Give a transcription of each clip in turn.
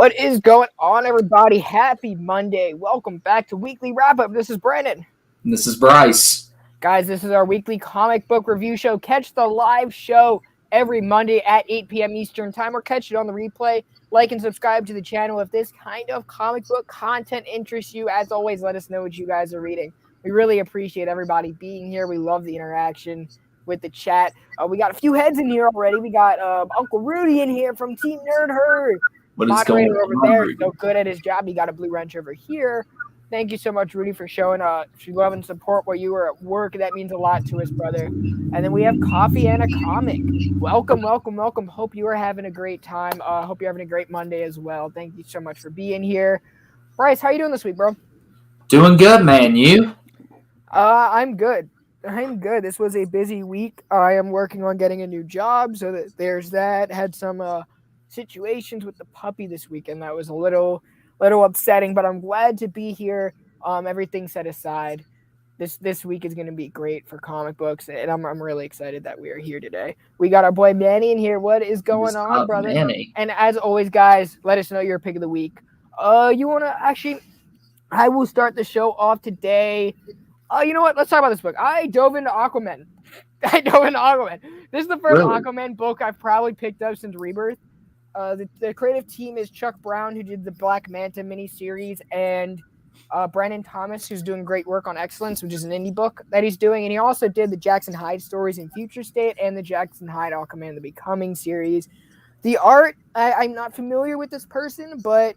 What is going on, everybody? Happy Monday. Welcome back to Weekly Wrap-Up. This is Brandon. And this is Bryce. Guys, this is our weekly comic book review show. Catch the live show every Monday at 8 p.m. Eastern Time, or catch it on the replay. Like and subscribe to the channel if this kind of comic book content interests you. As always, let us know what you guys are reading. We really appreciate everybody being here. We love the interaction with the chat. We got a few heads in here already. We got Uncle Rudy in here from Team Nerd Herd. What is going Moderator over on, there, Rudy? so good at his job. He got a blue wrench over here. Thank you so much, Rudy, for showing love and support while you were at work. That means a lot to us, brother. And then we have Coffee and a Comic. Welcome, welcome, welcome. Hope you are having a great time. Hope you're having a great Monday as well. Thank you so much for being here. Bryce, how you doing this week, bro? Doing good, man. You? I'm good. I'm good. This was a busy week. I am working on getting a new job, so that there's that. Had some situations with the puppy this weekend that was a little upsetting, but I'm glad to be here. Everything set aside, this week is going to be great for comic books, and I'm really excited that we are here today. We got our boy Manny in here. What is going on, brother? Manny? And as always, guys, let us know your pick of the week. You want to actually? I will start the show off today. You know what? Let's talk about this book. I dove into Aquaman. This is the first Aquaman book I've probably picked up since Rebirth. The creative team is Chuck Brown, who did the Black Manta miniseries, and Brandon Thomas, who's doing great work on Excellence, which is an indie book that he's doing. And he also did the Jackson Hyde stories in Future State and the Jackson Hyde Aquaman The Becoming series. The art, I'm not familiar with this person, but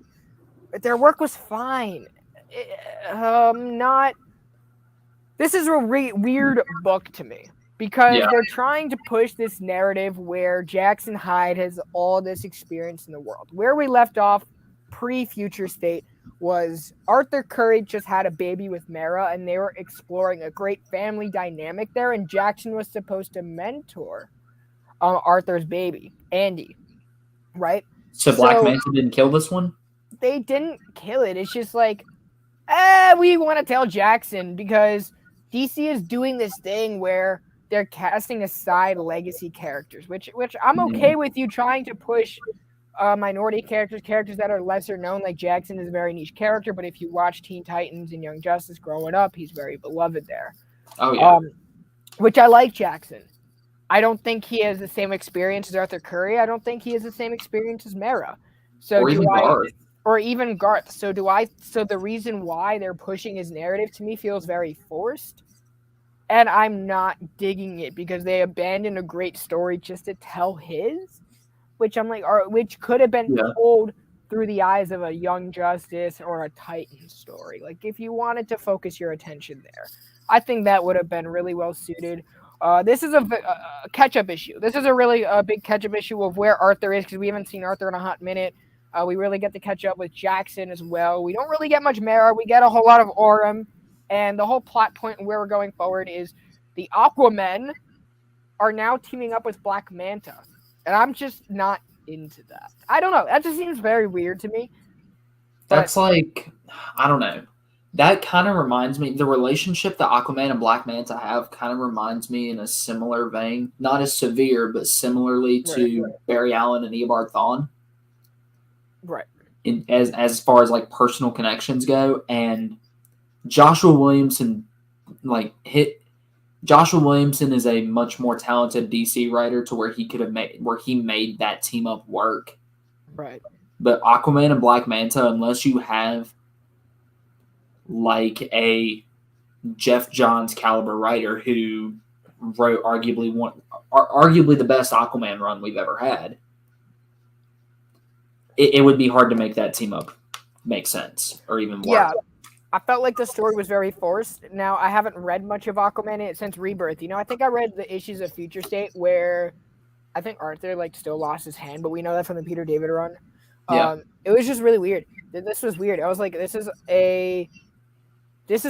their work was fine. This is a weird book to me. Because they're trying to push this narrative where Jackson Hyde has all this experience in the world. Where we left off pre-Future State was Arthur Curry just had a baby with Mara, and they were exploring a great family dynamic there, and Jackson was supposed to mentor Arthur's baby, Andy, right? So Black Manta didn't kill this one? They didn't kill it. It's just like, we want to tell Jackson, because DC is doing this thing where they're casting aside legacy characters, which I'm okay with you trying to push minority characters that are lesser known. Like Jackson is a very niche character, but if you watch Teen Titans and Young Justice growing up, he's very beloved there. Oh, yeah. Which I like Jackson. I don't think he has the same experience as Arthur Curry. I don't think he has the same experience as Mara. Or even Garth. So the reason why they're pushing his narrative to me feels very forced. And I'm not digging it because they abandoned a great story just to tell his, which I'm like, which could have been told through the eyes of a Young Justice or a Titan story. Like if you wanted to focus your attention there, I think that would have been really well suited. This is a catch-up issue. This is a really big catch-up issue of where Arthur is, because we haven't seen Arthur in a hot minute. We really get to catch up with Jackson as well. We don't really get much Mara. We get a whole lot of Orem. And the whole plot point and where we're going forward is the Aquamen are now teaming up with Black Manta. And I'm just not into that. I don't know. That just seems very weird to me. That's like, I don't know. That kind of reminds me, the relationship that Aquaman and Black Manta have kind of reminds me in a similar vein. Not as severe, but similarly to Barry Allen and Eobard Thawne. Right. As far as like personal connections go. And Joshua Williamson is a much more talented DC writer to where he made that team up work. Right. But Aquaman and Black Manta, unless you have like a Jeff Johns caliber writer who wrote arguably the best Aquaman run we've ever had, it would be hard to make that team up make sense or even work. Yeah. I felt like the story was very forced. Now, I haven't read much of Aquaman since Rebirth. I think I read the issues of Future State where I think Arthur still lost his hand, but we know that from the Peter David run. Yeah. It was just really weird. This was weird. I was like, this is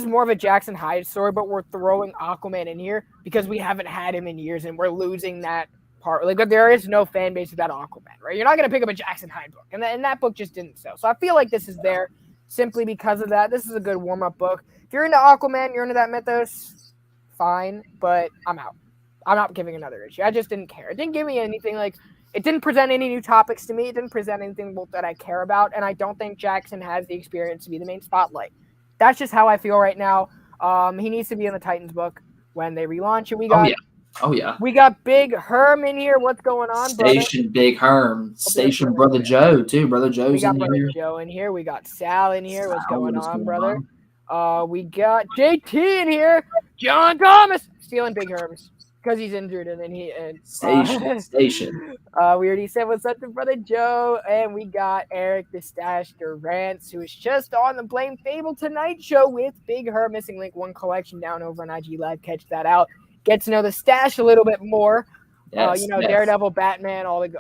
more of a Jackson Hyde story, but we're throwing Aquaman in here because we haven't had him in years and we're losing that part. But there is no fan base without Aquaman, right? You're not going to pick up a Jackson Hyde book, and that book just didn't sell. So I feel like this is there. Simply because of that. This is a good warm-up book. If you're into Aquaman, you're into that mythos, fine, but I'm out. I'm not giving another issue. I just didn't care. It didn't give me anything. it didn't present any new topics to me. It didn't present anything that I care about, and I don't think Jackson has the experience to be the main spotlight. That's just how I feel right now. He needs to be in the Titans book when they relaunch it. Oh yeah. We got Big Herm in here. What's going on, Station brother? Big Herm. Station Brother Joe too. Brother Joe's we got in Brother here. Joe in here. We got Sal in here. What's Sal, going what is on, going brother? on? We got JT in here. John Thomas stealing Big Herms because he's injured, and then Station. We already said what's up to Brother Joe, and we got Eric the Stash Durant, who is just on the Blame Fable Tonight show with Big Herm Missing Link 1 collection down over on IG Live. Catch that out. Get to know the Stash a little bit more. Yes, Daredevil, Batman, all these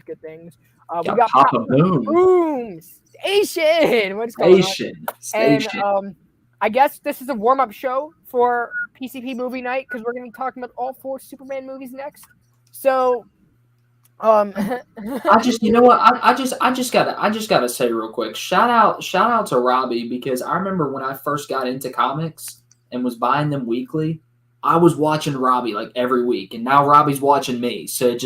good things. We got Papa Boom Station. What's going on? Station. And I guess this is a warm-up show for PCP movie night because we're going to be talking about all 4 Superman movies next. So, I just gotta say real quick, shout out to Robbie, because I remember when I first got into comics and was buying them weekly, I was watching Robbie like every week, and now Robbie's watching me. So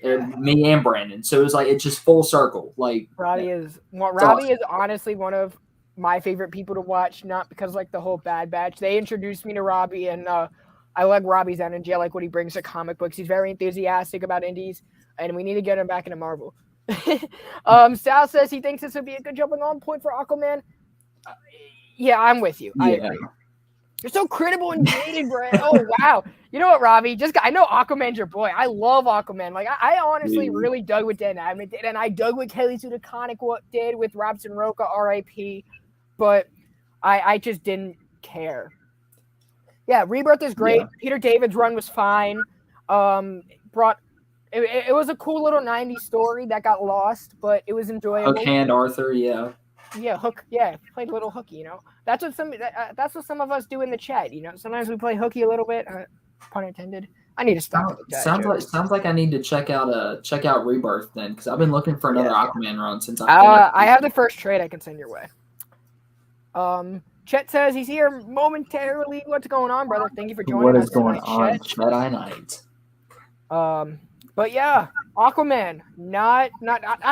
me and Brandon. So it's just full circle. Like Robbie is honestly one of my favorite people to watch, not because like the whole Bad Batch. They introduced me to Robbie, and I like Robbie's energy. I like what he brings to comic books. He's very enthusiastic about indies, and we need to get him back into Marvel. Sal says he thinks this would be a good jumping on point for Aquaman. Yeah, I'm with you. I agree. You're so critical and jaded, Brad. Oh, wow. You know what, Robbie? I know Aquaman's your boy. I love Aquaman. Like, I honestly really dug what Dan Abnett did, and I dug what Kelly Sue DeConnick did with Robson Roca, R.I.P., but I just didn't care. Yeah, Rebirth is great. Yeah. Peter David's run was fine. It was a cool little 90s story that got lost, but it was enjoyable. Hook Hand Arthur, yeah. Yeah, Hook. Yeah, played a little hooky. That's what some of us do in the chat. Sometimes we play hooky a little bit. Pun intended. I need to stop. Sounds like I need to check out Rebirth then, because I've been looking for another Aquaman run since I have the first trade I can send your way. Chet says he's here momentarily. What's going on, brother? Thank you for joining us. What is going on, Jedi Knight? But yeah, Aquaman. Not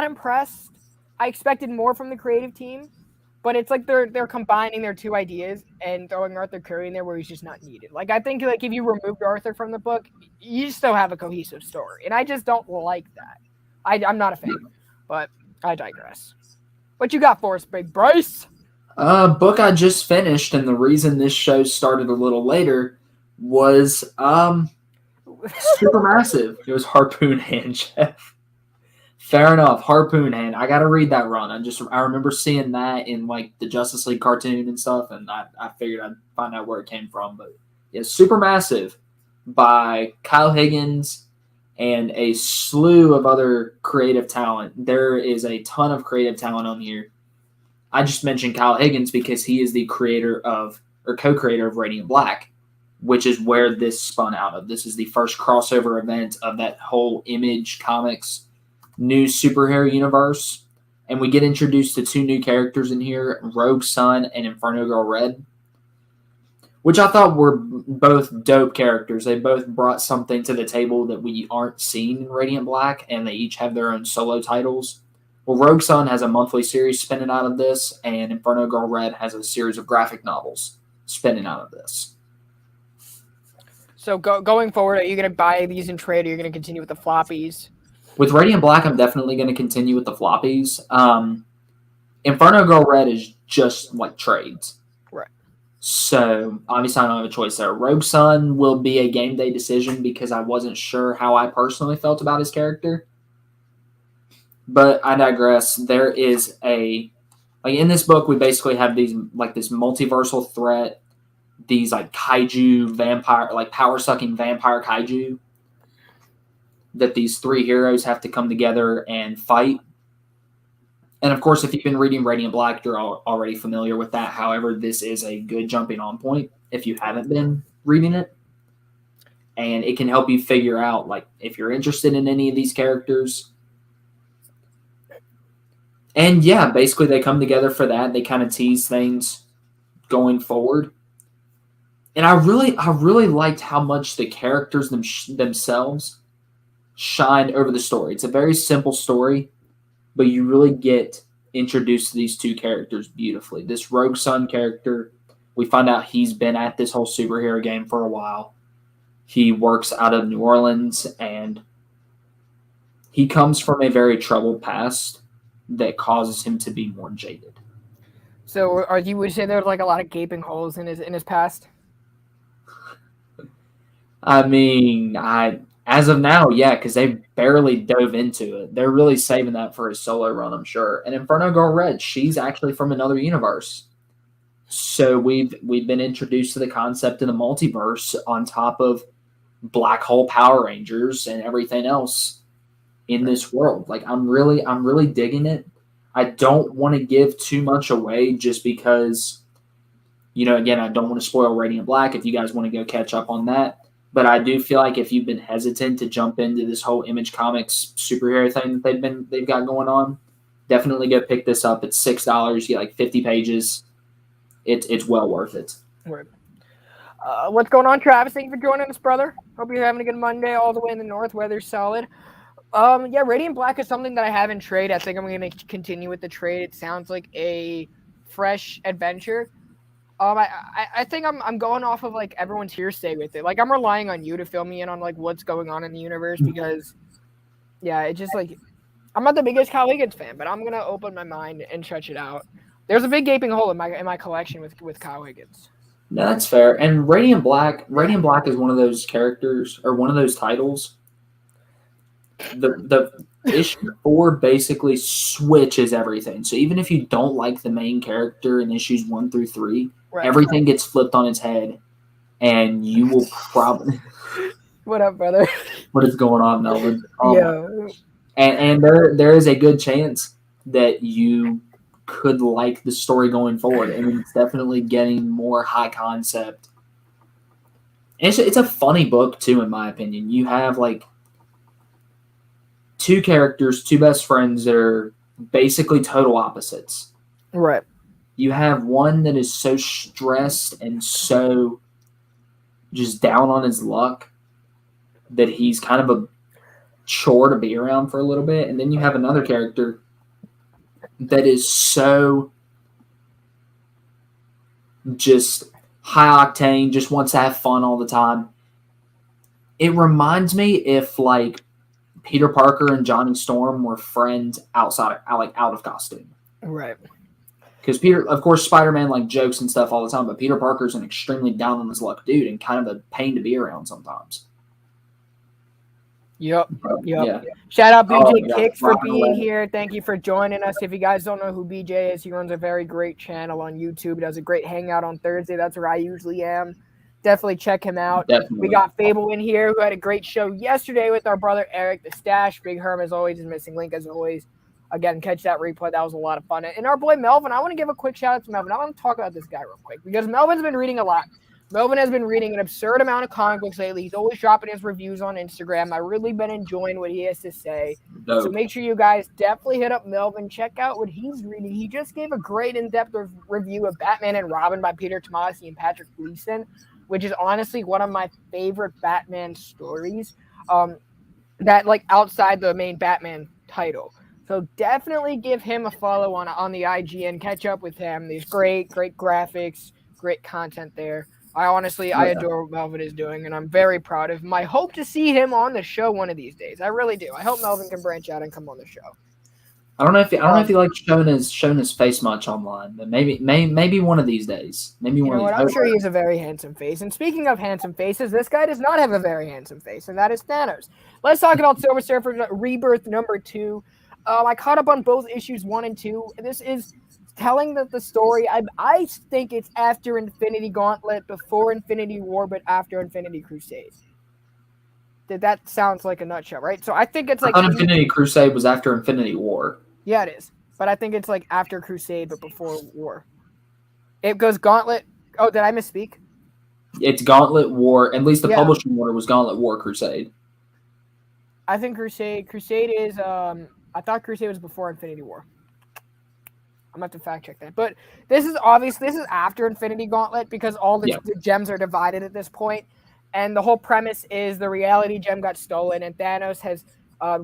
impressed. I expected more from the creative team, but it's like they're combining their 2 ideas and throwing Arthur Curry in there where he's just not needed. Like, I think like if you removed Arthur from the book, you still have a cohesive story, and I just don't like that. I'm not a fan, but I digress. What you got for us, Big Bryce? Book I just finished, and the reason this show started a little later was Supermassive. It was Harpoon Hand, Jeff. Fair enough, Harpoon Hand. I got to read that run. I remember seeing that in like the Justice League cartoon and stuff, and I figured I'd find out where it came from. But yeah, Supermassive by Kyle Higgins and a slew of other creative talent. There is a ton of creative talent on here. I just mentioned Kyle Higgins because he is the co-creator of Radiant Black, which is where this spun out of. This is the first crossover event of that whole Image Comics new superhero universe, and we get introduced to 2 new characters in here, Rogue Sun and Inferno Girl Red, which I thought were both dope characters. They both brought something to the table that we aren't seeing in Radiant Black, and they each have their own solo titles. Well, Rogue Sun has a monthly series spinning out of this, and Inferno Girl Red has a series of graphic novels spinning out of this. So going forward, are you going to buy these in trade, or are you going to continue with the floppies? With Radiant Black, I'm definitely going to continue with the floppies. Inferno Girl Red is just like trades. Right. So, obviously, I don't have a choice there. Rogue Sun will be a game day decision because I wasn't sure how I personally felt about his character. But I digress. There is in this book, we basically have these, like, this multiversal threat, these, like, kaiju vampire, like, power-sucking vampire kaiju, that these 3 heroes have to come together and fight. And of course, if you've been reading Radiant Black, you're already familiar with that. However, this is a good jumping on point if you haven't been reading it. And it can help you figure out, like, if you're interested in any of these characters. And yeah, basically they come together for that. They kind of tease things going forward. And I really liked how much the characters themselves shine over the story. It's a very simple story, but you really get introduced to these two characters beautifully. This Rogue Sun character, we find out he's been at this whole superhero game for a while. He works out of New Orleans, and he comes from a very troubled past that causes him to be more jaded. So, would you say there's like a lot of gaping holes in his past? I mean, as of now, yeah, because they barely dove into it. They're really saving that for his solo run, I'm sure. And Inferno Girl Red, she's actually from another universe. So we've been introduced to the concept of the multiverse on top of Black Hole Power Rangers and everything else in this world. Like I'm really digging it. I don't want to give too much away just because, again, I don't want to spoil Radiant Black if you guys want to go catch up on that. But I do feel like if you've been hesitant to jump into this whole Image Comics superhero thing that they've got going on, definitely go pick this up. It's $6. You get like 50 pages. It's well worth it. Right. What's going on, Travis? Thank you for joining us, brother. Hope you're having a good Monday all the way in the north. Weather's solid. Yeah, Radiant Black is something that I have in trade. I think I'm going to continue with the trade. It sounds like a fresh adventure. I think I'm going off of like everyone's hearsay with it. Like I'm relying on you to fill me in on like what's going on in the universe because, yeah, it just like I'm not the biggest Kyle Higgins fan, but I'm gonna open my mind and stretch it out. There's a big gaping hole in my collection with Kyle Higgins. No, that's fair. And Radiant Black is one of those characters or one of those titles. The issue 4 basically switches everything. So even if you don't like the main character in issues 1 through 3, right, everything gets flipped on its head, and you will probably. What up, brother? What is going on, Melvin? Yeah. And there is a good chance that you could like the story going forward, and it's definitely getting more high concept. And it's a funny book too, in my opinion. You have like two characters, two best friends that are basically total opposites. Right. You have one that is so stressed and so just down on his luck that he's kind of a chore to be around for a little bit. And then you have another character that is so just high octane, just wants to have fun all the time. It reminds me if like Peter Parker and Johnny Storm were friends out of costume. Right. Because Peter, of course, Spider-Man like jokes and stuff all the time, but Peter Parker's an extremely down on his luck dude and kind of a pain to be around sometimes. Yep. Yeah. Shout out BJ Kicks for being here. Thank you for joining us. If you guys don't know who BJ is, he runs a very great channel on YouTube. He does a great hangout on Thursday. That's where I usually am. Definitely check him out. Definitely. We got Fable in here who had a great show yesterday with our brother Eric the Stash. Big Herm as always is missing link as always. Again, catch that replay. That was a lot of fun. And our boy Melvin, I want to give a quick shout out to Melvin. I want to talk about this guy real quick because Melvin's been reading a lot. Melvin has been reading an absurd amount of comic books lately. He's always dropping his reviews on Instagram. I've really been enjoying what he has to say. Dope. So make sure you guys definitely hit up Melvin. Check out what he's reading. He just gave a great in-depth review of Batman and Robin by Peter Tomasi and Patrick Gleason, which is honestly one of my favorite Batman stories that like outside the main Batman title. So definitely give him a follow on the IG and catch up with him. These great graphics, great content there. I adore what Melvin is doing, and I'm very proud of him. I hope to see him on the show one of these days. I really do. I hope Melvin can branch out and come on the show. I don't know if he likes showing his face much online, but maybe one of these days. Maybe one of these. I'm sure he has a very handsome face. And speaking of handsome faces, this guy does not have a very handsome face, and that is Thanos. Let's talk about Silver Surfer Rebirth number 2. I caught up on both issues 1 and 2. This is telling the story. I think it's after Infinity Gauntlet, before Infinity War, but after Infinity Crusade. That sounds like a nutshell, right? So I think it's like Infinity Crusade was after Infinity War. Yeah, it is. But I think it's like after Crusade, but before War. It goes Gauntlet. Oh, did I misspeak? It's Gauntlet War. At least the publishing order was Gauntlet War Crusade. I think Crusade is. I thought Crusade was before Infinity War. I'm going to have to fact check that. But this is obvious. This is after Infinity Gauntlet because all the gems are divided at this point. And the whole premise is the reality gem got stolen, and Thanos has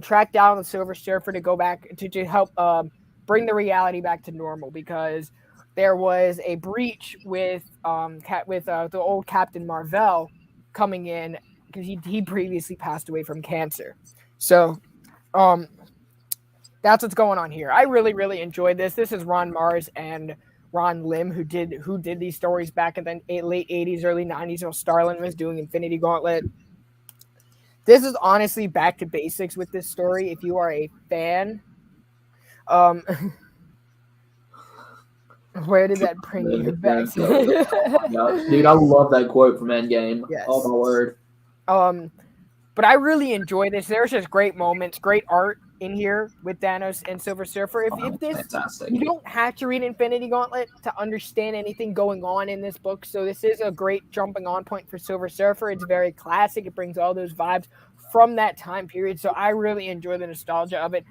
tracked down the Silver Surfer to go back to help bring the reality back to normal, because there was a breach with the old Captain Marvel coming in, because he previously passed away from cancer. So that's what's going on here. I really, really enjoyed this. This is Ron Mars and Ron Lim who did these stories back in the late 80s, early 90s while Starlin was doing Infinity Gauntlet. This is honestly back to basics with this story. If you are a fan, where did that bring you back to? Dude, I love that quote from Endgame. Yes. Oh my word. But I really enjoy this. There's just great moments, great art in here with Thanos and Silver Surfer. If this, fantastic. You don't have to read Infinity Gauntlet to understand anything going on in this book. So this is a great jumping on point for Silver Surfer. It's very classic. It brings all those vibes from that time period. So I really enjoy the nostalgia of it.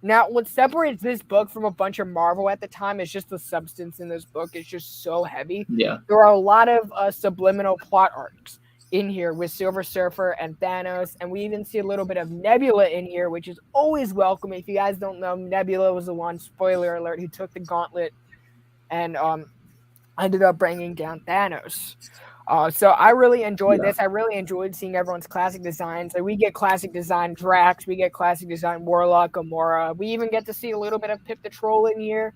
Now, what separates this book from a bunch of Marvel at the time is just the substance in this book. It's just so heavy. Yeah. There are a lot of subliminal plot arcs in here with Silver Surfer and Thanos, and we even see a little bit of Nebula in here, which is always welcome. If you guys don't know, Nebula was the one, spoiler alert, who took the gauntlet and ended up bringing down Thanos. So I really enjoyed this. I really enjoyed seeing everyone's classic designs. Like, we get classic design Drax, we get classic design Warlock, Gamora. We even get to see a little bit of Pip the Troll in here.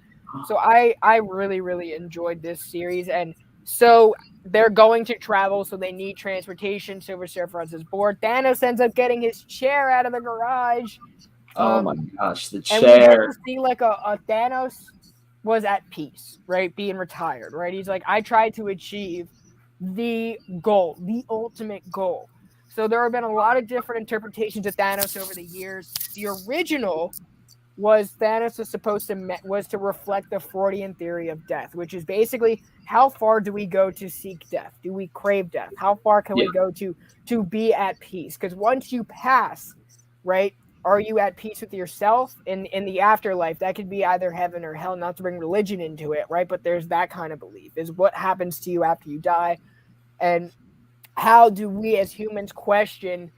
So I really, really enjoyed this series. And so they're going to travel, so they need transportation. Silver Surfer runs his board. Thanos ends up getting his chair out of the garage. Oh my gosh, the chair. And we get to see like a Thanos was at peace, right? Being retired, right? He's like, I tried to achieve the goal, the ultimate goal. So there have been a lot of different interpretations of Thanos over the years. The original was Thanos was to reflect the Freudian theory of death, which is basically, how far do we go to seek death? Do we crave death? How far can we go to be at peace? Because once you pass, right, are you at peace with yourself in the afterlife? That could be either heaven or hell, not to bring religion into it, right? But there's that kind of belief, is what happens to you after you die. And how do we as humans question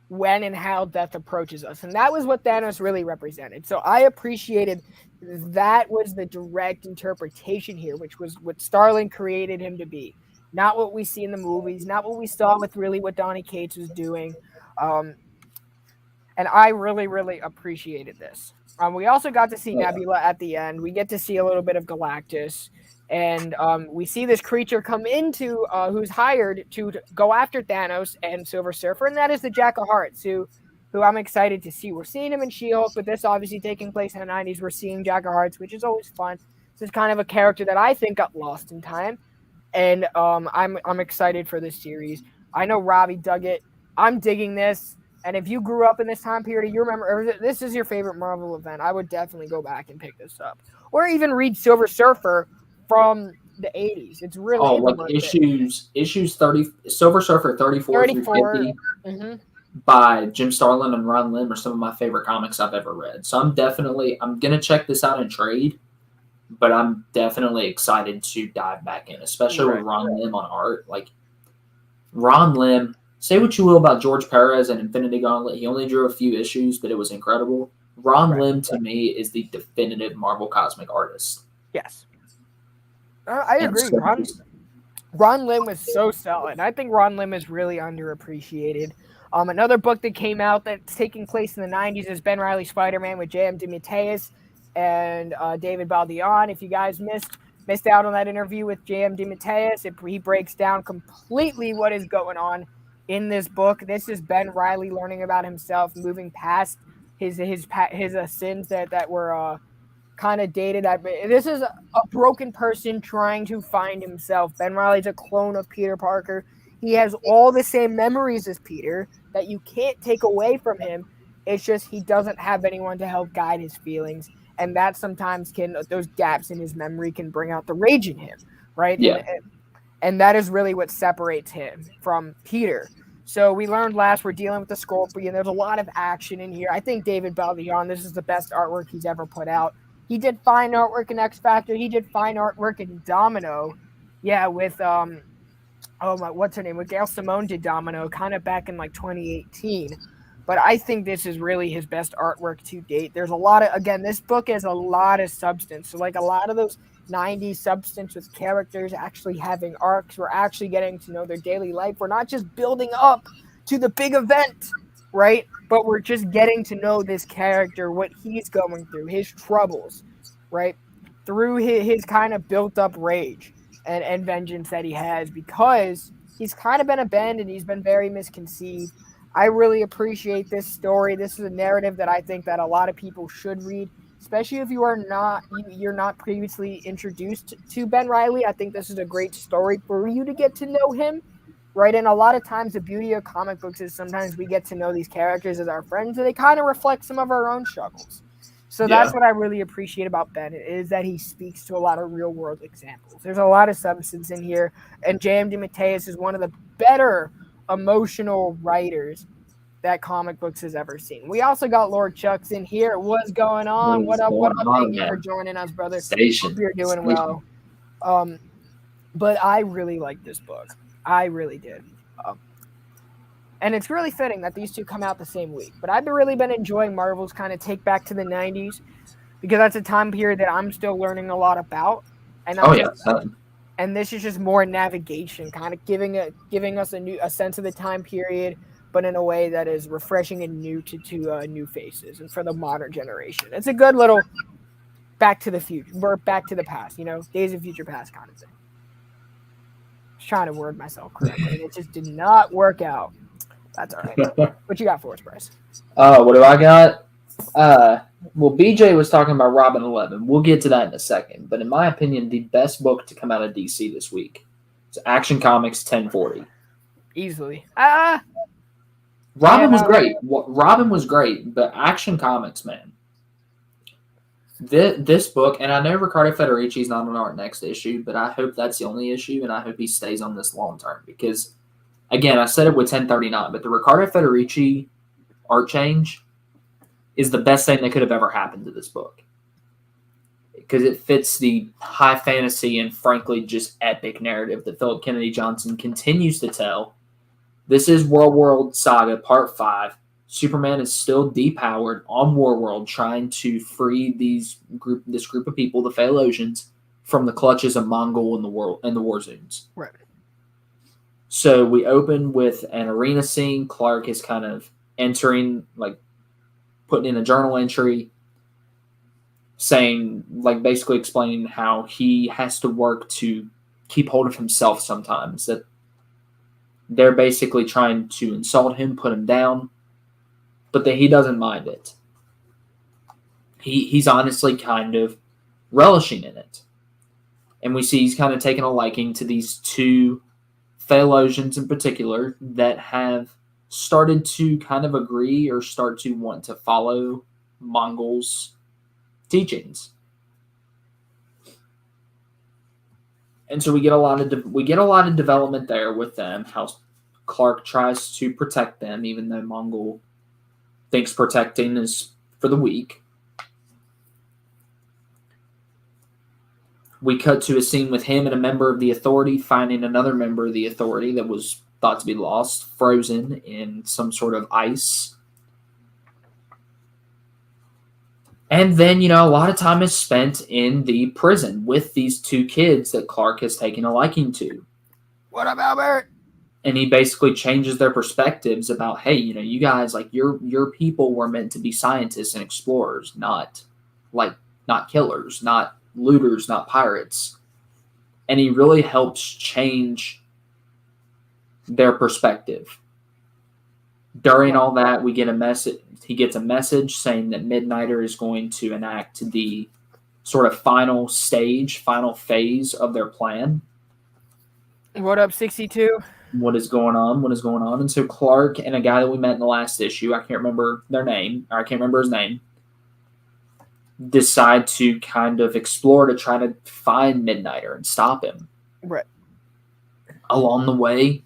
when and how death approaches us? And that was what Thanos really represented. So I appreciated that was the direct interpretation here, which was what Starlin created him to be. Not what we see in the movies, not what we saw with really what Donny Cates was doing. And I really, really appreciated this. We also got to see Nebula at the end. We get to see a little bit of Galactus. And we see this creature come into, who's hired to go after Thanos and Silver Surfer, and that is the Jack of Hearts, who I'm excited to see. We're seeing him in She-Hulk, but this obviously taking place in the 90s. We're seeing Jack of Hearts, which is always fun. This is kind of a character that I think got lost in time, and I'm excited for this series. I know Robbie dug it. I'm digging this. And if you grew up in this time period, you remember, or this is your favorite Marvel event, I would definitely go back and pick this up, or even read Silver Surfer from the 80s. It's really issues 30, Silver Surfer 34 through 50 by Jim Starlin and Ron Lim are some of my favorite comics I've ever read. So I'm gonna check this out in trade, but I'm definitely excited to dive back in, especially with Ron Lim on art. Like, Ron Lim, say what you will about George Perez and Infinity Gauntlet, he only drew a few issues, but it was incredible. Ron Lim to me is the definitive Marvel cosmic artist. Yes. I agree. Ron Lim was so solid. I think Ron Lim is really underappreciated. Another book that came out that's taking place in the 90s is Ben Reilly's Spider-Man with Jm Demeteus and David Baldeón. If you guys missed out on that interview with Jm Demeteus, he breaks down completely what is going on in this book. This is Ben Reilly learning about himself, moving past his sins that were kind of dated. This is a broken person trying to find himself. Ben Reilly's a clone of Peter Parker. He has all the same memories as Peter that you can't take away from him. It's just he doesn't have anyone to help guide his feelings, and that sometimes those gaps in his memory can bring out the rage in him, right? Yeah. And that is really what separates him from Peter. So we learned we're dealing with the Scorpion. There's a lot of action in here. I think David Baldeón, this is the best artwork he's ever put out. He did fine artwork in X Factor. He did fine artwork in Domino. Yeah, with oh my, what's her name? What Gail Simone did Domino kind of back in like 2018. But I think this is really his best artwork to date. There's a lot of, again, this book has a lot of substance. So like a lot of those 90s substance with characters actually having arcs. We're actually getting to know their daily life. We're not just building up to the big event, right? But we're just getting to know this character, what he's going through, his troubles, right? Through his kind of built up rage and vengeance that he has, because he's kind of been abandoned. He's been very misconceived. I really appreciate this story. This is a narrative that I think that a lot of people should read, especially if you're not previously introduced to Ben Reilly. I think this is a great story for you to get to know him, right? And a lot of times the beauty of comic books is sometimes we get to know these characters as our friends, and they kind of reflect some of our own struggles. So Yeah. that's what I really appreciate about Ben, is that he speaks to a lot of real world examples. There's a lot of substance in here, and Jm Demeteus is one of the better emotional writers that comic books has ever seen. We also got Lord Chucks in here. What's going on? What up? What up? Thank you for joining us, brother. Station. Hope you're doing Station. well. But I really like this book. I really did. And it's really fitting that these two come out the same week. But I've really been enjoying Marvel's kind of take back to the 90s, because that's a time period that I'm still learning a lot about. And and this is just more navigation, kind of giving us a sense of the time period, but in a way that is refreshing and new to new faces and for the modern generation. It's a good little back to the future, or back to the past, Days of Future Past kind of thing. I was trying to word myself correctly, and it just did not work out. That's all right. What you got for us, Bryce? What do I got? Well, BJ was talking about Robin 11. We'll get to that in a second. But in my opinion, the best book to come out of DC this week is Action Comics 1040. Easily. Robin was great. Robin was great, but Action Comics, man. This book, and I know Riccardo Federici's not on our next issue, but I hope that's the only issue, and I hope he stays on this long term. Because, again, I said it with 1039, but the Riccardo Federici art change is the best thing that could have ever happened to this book, because it fits the high fantasy and frankly just epic narrative that Philip Kennedy Johnson continues to tell. This is World Saga Part 5. Superman is still depowered on Warworld, trying to free this group of people, the Phalosians, from the clutches of Mongol and the war zones. Right. So we open with an arena scene. Clark is kind of entering, like, putting in a journal entry saying, like, basically explaining how he has to work to keep hold of himself sometimes, that they're basically trying to insult him, put him down, but that he doesn't mind it. He's honestly kind of relishing in it. And we see he's kind of taken a liking to these two Phalosians in particular that have started to kind of agree or start to want to follow Mongol's teachings. And so we get a lot of development there with them, how Clark tries to protect them, even though Mongol thinks protecting is for the weak. We cut to a scene with him and a member of the Authority finding another member of the Authority that was thought to be lost, frozen in some sort of ice. And then, a lot of time is spent in the prison with these two kids that Clark has taken a liking to. What up, Albert? And he basically changes their perspectives about, hey, you guys, like, your people were meant to be scientists and explorers, not killers, not looters, not pirates. And he really helps change their perspective. During all that, we get a message. He gets a message saying that Midnighter is going to enact the sort of final phase of their plan. What up, 62? What is going on? And so Clark and a guy that we met in the last issue, I can't remember his name, decide to kind of explore to try to find Midnighter and stop him. Right. Along the way,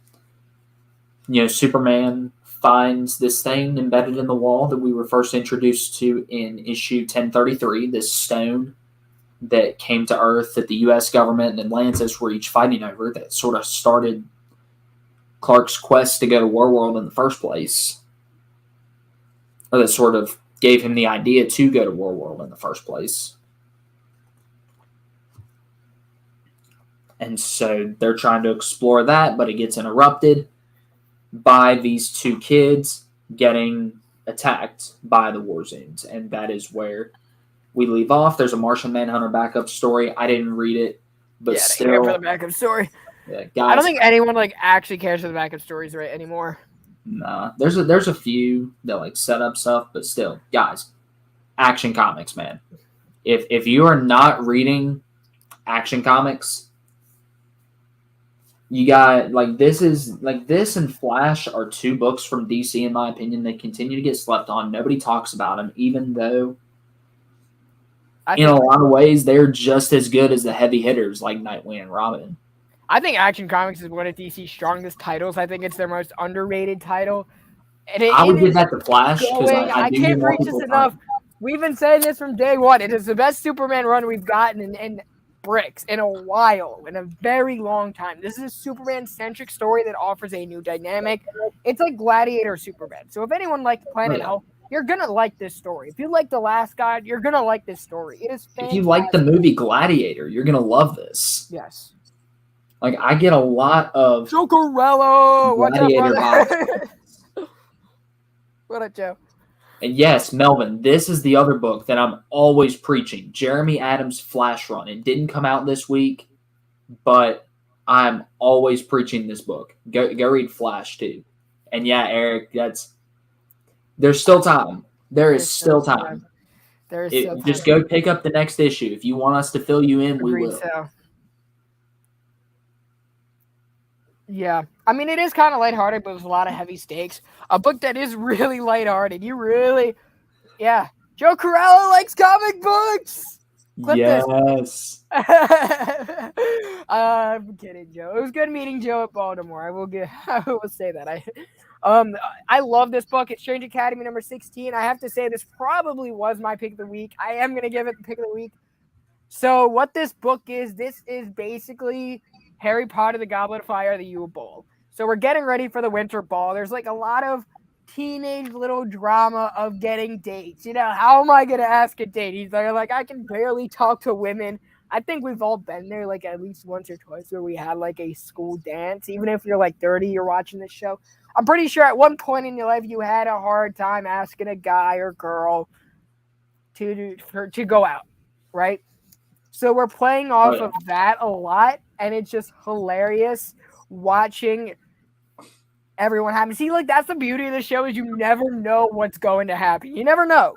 Superman finds this thing embedded in the wall that we were first introduced to in issue 1033, this stone that came to Earth that the U.S. government and Atlantis were each fighting over, that sort of started Clark's quest to go to Warworld in the first place, or that sort of gave him the idea to go to Warworld in the first place. And so they're trying to explore that, but it gets interrupted by these two kids getting attacked by the Warzoons. And that is where we leave off. There's a Martian Manhunter backup story. I didn't read it, but still. For the backup story. Yeah, guys, I don't think anyone like actually cares for the backup stories right anymore. Nah, there's a few that like set up stuff, but still, guys, Action Comics, man. If you are not reading Action Comics, you got this and Flash are two books from DC, in my opinion. They continue to get slept on. Nobody talks about them, even though in a lot of ways they're just as good as the heavy hitters like Nightwing and Robin. I think Action Comics is one of DC's strongest titles. I think it's their most underrated title. And I would give that to Flash because I can't preach this enough. We've been saying this from day one. It is the best Superman run we've gotten in bricks in a while, in a very long time. This is a Superman-centric story that offers a new dynamic. It's like Gladiator Superman. So if anyone liked Planet Hell, you're going to like this story. If you like The Last God, you're going to like this story. It is fantastic. If you like the movie Gladiator, you're going to love this. Yes. Like, I get a lot of Jokerello! Gladiator vibes. What up, Joe? And yes, Melvin, this is the other book that I'm always preaching. Jeremy Adams' Flash Run. It didn't come out this week, but I'm always preaching this book. Go read Flash, too. And yeah, Eric, there's still time. There's still time. Just go pick up the next issue. If you want us to fill you in, we will. So. Yeah. I mean, it is kind of lighthearted, but with a lot of heavy stakes. A book that is really lighthearted. Yeah. Joe Corello likes comic books. Yes. I'm kidding, Joe. It was good meeting Joe at Baltimore. I will say that. I love this book. It's Strange Academy number 16. I have to say this probably was my pick of the week. I am going to give it the pick of the week. So what this book is basically Harry Potter, the Goblet of Fire, the Yule Ball. So we're getting ready for the winter ball. There's like a lot of teenage little drama of getting dates. You know, how am I going to ask a date? He's like, I can barely talk to women. I think we've all been there like at least once or twice where we had like a school dance. Even if you're like 30, you're watching this show. I'm pretty sure at one point in your life you had a hard time asking a guy or girl to go out, right? So we're playing off of that a lot, and it's just hilarious watching everyone happen. See, like, that's the beauty of the show is you never know what's going to happen. You never know.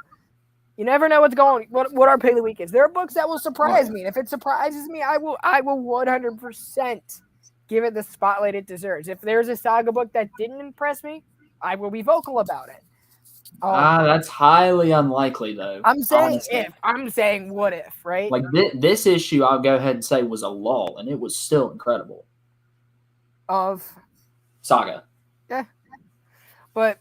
You never know what our pick of the week is. There are books that will surprise me, and if it surprises me, I will 100% give it the spotlight it deserves. If there's a saga book that didn't impress me, I will be vocal about it. That's highly unlikely, though. I'm saying if. I'm saying what if, right? Like this issue, I'll go ahead and say was a lull, and it was still incredible. Of Saga. Yeah. But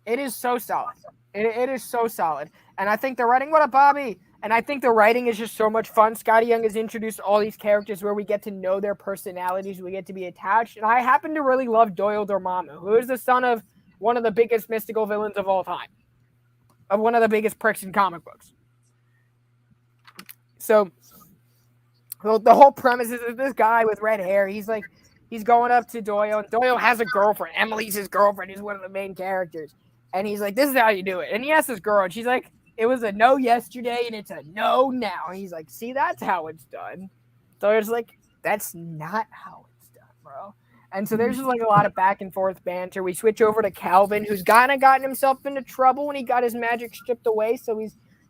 it is so solid. It is so solid. And I think the writing, what up, Bobby? And I think the writing is just so much fun. Scotty Young has introduced all these characters where we get to know their personalities. We get to be attached. And I happen to really love Doyle Dormammu, who is the son of one of the biggest mystical villains of all time. Of one of the biggest pricks in comic books. So, the whole premise is this guy with red hair. He's going up to Doyle. And Doyle has a girlfriend. Emily's his girlfriend. He's one of the main characters. And he's like, this is how you do it. And he asks this girl, and she's like, it was a no yesterday, and it's a no now. And he's like, see, that's how it's done. Doyle's like, that's not how it's done, bro. And so there's just like a lot of back and forth banter. We switch over to Calvin, who's kind of gotten himself into trouble when he got his magic stripped away. So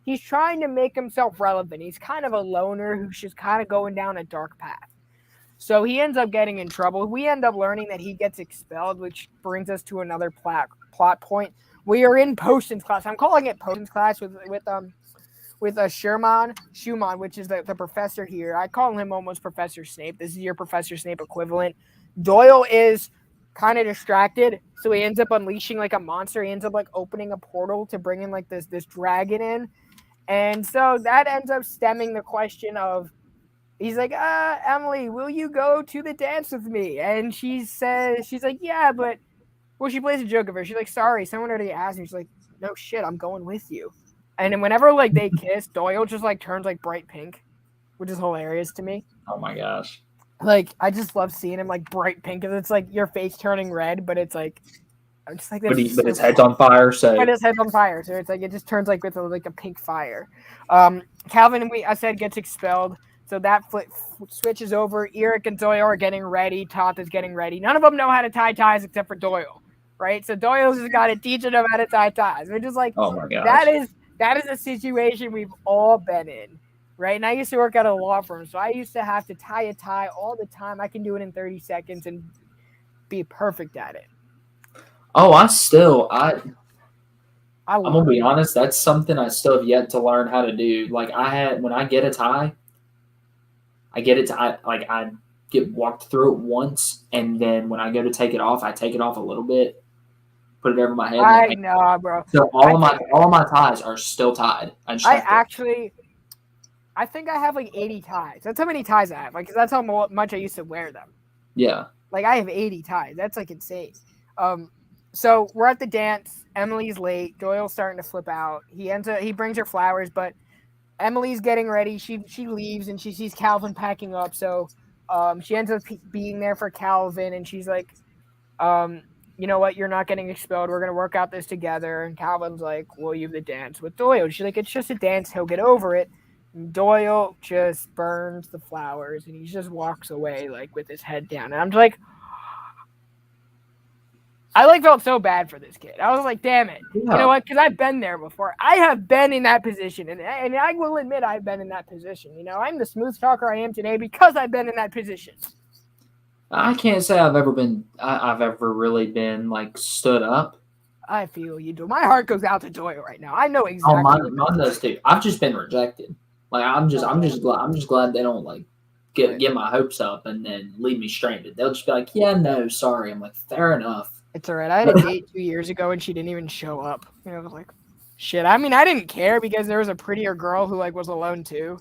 he's trying to make himself relevant. He's kind of a loner who's just kind of going down a dark path. So he ends up getting in trouble. We end up learning that he gets expelled, which brings us to another plot point. We are in Potions class. I'm calling it Potions class with Schumann, which is the professor here. I call him almost Professor Snape. This is your Professor Snape equivalent. Doyle is kind of distracted, so he ends up unleashing like a monster. He ends up like opening a portal to bring in like this dragon in. And so that ends up stemming the question of, he's like, Emily, will you go to the dance with me? And she says, she's like, yeah, but, well, she plays a joke of her. She's like, sorry, someone already asked me. She's like, no shit, I'm going with you. And then whenever, like, they kiss, Doyle just, like, turns, like, bright pink, which is hilarious to me. Oh my gosh. Like, I just love seeing him, like, bright pink, because it's, like, your face turning red, but it's, like, I'm just like, but his head's on fire, so. But his head's on fire, so it's, like, it just turns, like, with, like, a pink fire. Calvin, I said, gets expelled, so that switches over. Eric and Doyle are getting ready. Toth is getting ready. None of them know how to tie ties except for Doyle, right? So Doyle's just got to teach them how to tie ties. We're just like, oh my gosh. That is a situation we've all been in, right? And I used to work at a law firm, so I used to have to tie a tie all the time. I can do it in 30 seconds and be perfect at it. Oh, I'm gonna be honest. That's something I still have yet to learn how to do. Like when I get a tie, I get walked through it once, and then when I go to take it off, I take it off a little bit, put it over my head. I know, bro. So all of my ties are still tied. I think I have like 80 ties. That's how many ties I have. Like, cause that's how much I used to wear them. Yeah. Like, I have 80 ties. That's like insane. So we're at the dance. Emily's late. Doyle's starting to flip out. He brings her flowers, but Emily's getting ready. She leaves and she sees Calvin packing up. So she ends up being there for Calvin, and she's like, you know what? You're not getting expelled. We're going to work out this together. And Calvin's like, will you have the dance with Doyle? She's like, it's just a dance. He'll get over it. And Doyle just burns the flowers, and he just walks away, like, with his head down. And I'm just like, I, like, felt so bad for this kid. I was like, damn it. Yeah. You know what? Because I've been there before. I have been in that position. And I will admit I've been in that position. You know, I'm the smooth talker I am today because I've been in that position. I can't say I've ever really been, like, stood up. I feel you do. My heart goes out to Doyle right now. I know exactly. Oh, mine does too. I've just been rejected. Like, I'm just glad they don't, like, get my hopes up and then leave me stranded. They'll just be like, yeah, no, sorry. I'm like, fair enough. It's all right. I had a date 2 years ago and she didn't even show up. You know, I was like, shit. I mean, I didn't care because there was a prettier girl who, like, was alone too.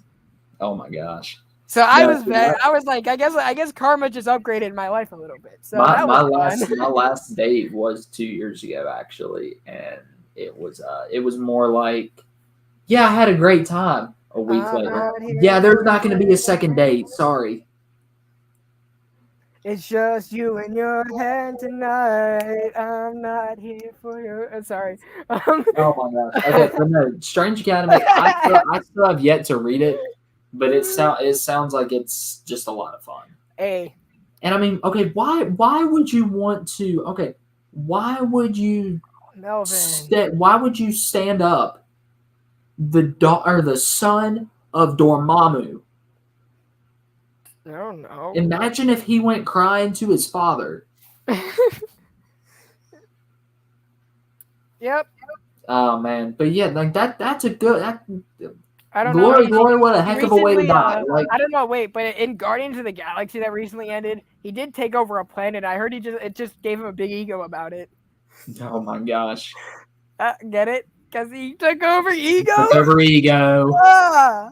Oh my gosh. So I was like, I guess karma just upgraded my life a little bit. So my last date was 2 years ago actually, and it was more like, yeah, I had a great time. A week later, yeah, there's not going to be a second date. Sorry. It's just you and your hand tonight. I'm not here for you. Sorry. Oh my gosh. Okay, so no, Strange Academy. I still have yet to read it, but it sounds like it's just a lot of fun. Hey. And I mean, okay, why would you want to? Okay, why would you? Melvin. Why would you stand up? The son of Dormammu. I don't know. Imagine if he went crying to his father. Yep. Oh man, but yeah, like that's a good. I don't know. Glory, what a heck of a way to die. Like, I don't know. Wait, but in Guardians of the Galaxy that recently ended, he did take over a planet. I heard it just gave him a big ego about it. Oh my gosh. Get it? Because he took over ego. Yeah.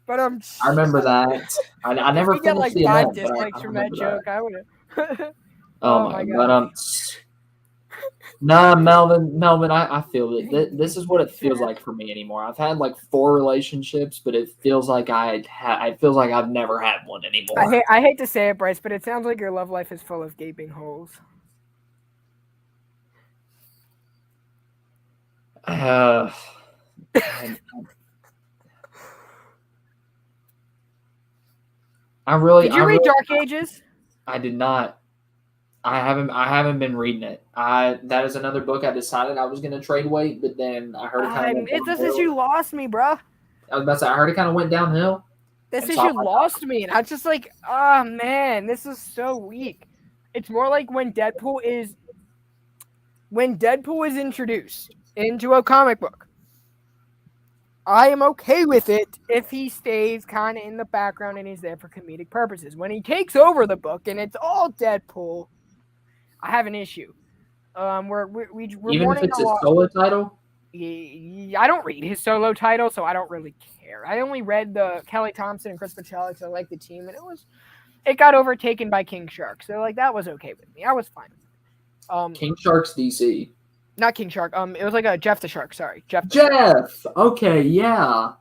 But I remember that. I never finished like the 5 event, dislikes from that joke. I would have. Oh my god. Nah, Melvin, I feel it. This is what it feels like for me anymore. I've had like 4 relationships, but it feels like it feels like I've never had one anymore. I hate to say it, Bryce, but it sounds like your love life is full of gaping holes. Did you read Dark Ages? I did not. I haven't been reading it. That is another book I decided I was going to trade weight, but then I heard it kind of. It's just that you lost me, bro. I was about to say I heard it kind of went downhill. This is you lost me, and I was just like, oh man, this is so weak. It's more like when Deadpool is introduced into a comic book. I am okay with it if he stays kind of in the background and he's there for comedic purposes. When he takes over the book and it's all Deadpool, I have an issue. We're even if it's a solo title. I don't read his solo title, so I don't really care. I only read the Kelly Thompson and Chris Pacelli because I like the team, and it got overtaken by King Shark, so like that was okay with me. I was fine. King Shark's DC. Not King Shark. It was like a Jeff the Shark. Sorry, Jeff. Okay, yeah.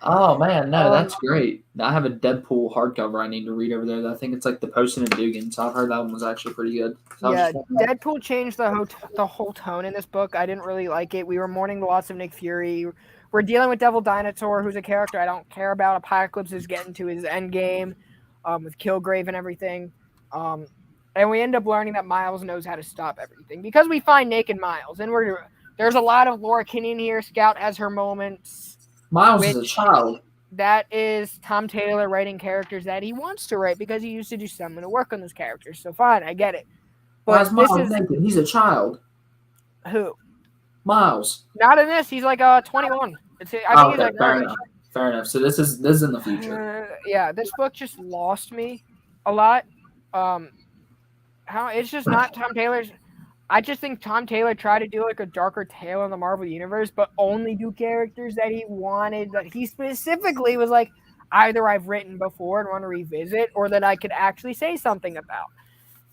Oh man, no, that's great. I have a Deadpool hardcover I need to read over there. I think it's like the Poston and Dugan, so I've heard that one was actually pretty good. Yeah, Deadpool changed the whole tone in this book. I didn't really like it. We were mourning the loss of Nick Fury. We're dealing with Devil Dinosaur, who's a character I don't care about. Apocalypse is getting to his end game, with Kilgrave and everything. And we end up learning that Miles knows how to stop everything because we find naked Miles, and there's a lot of Laura Kinnean here. Scout has her moments. Miles is a child. That is Tom Taylor writing characters that he wants to write because he used to do something to work on those characters. So fine, I get it. But Miles naked? He's a child. Who? Miles. Not in this. He's like 21. I think he's like fair enough. So this is in the future. Yeah, this book just lost me a lot. It's just not Tom Taylor's. I just think Tom Taylor tried to do like a darker tale in the Marvel Universe, but only do characters that he wanted. That he specifically was like, either I've written before and want to revisit, or that I could actually say something about.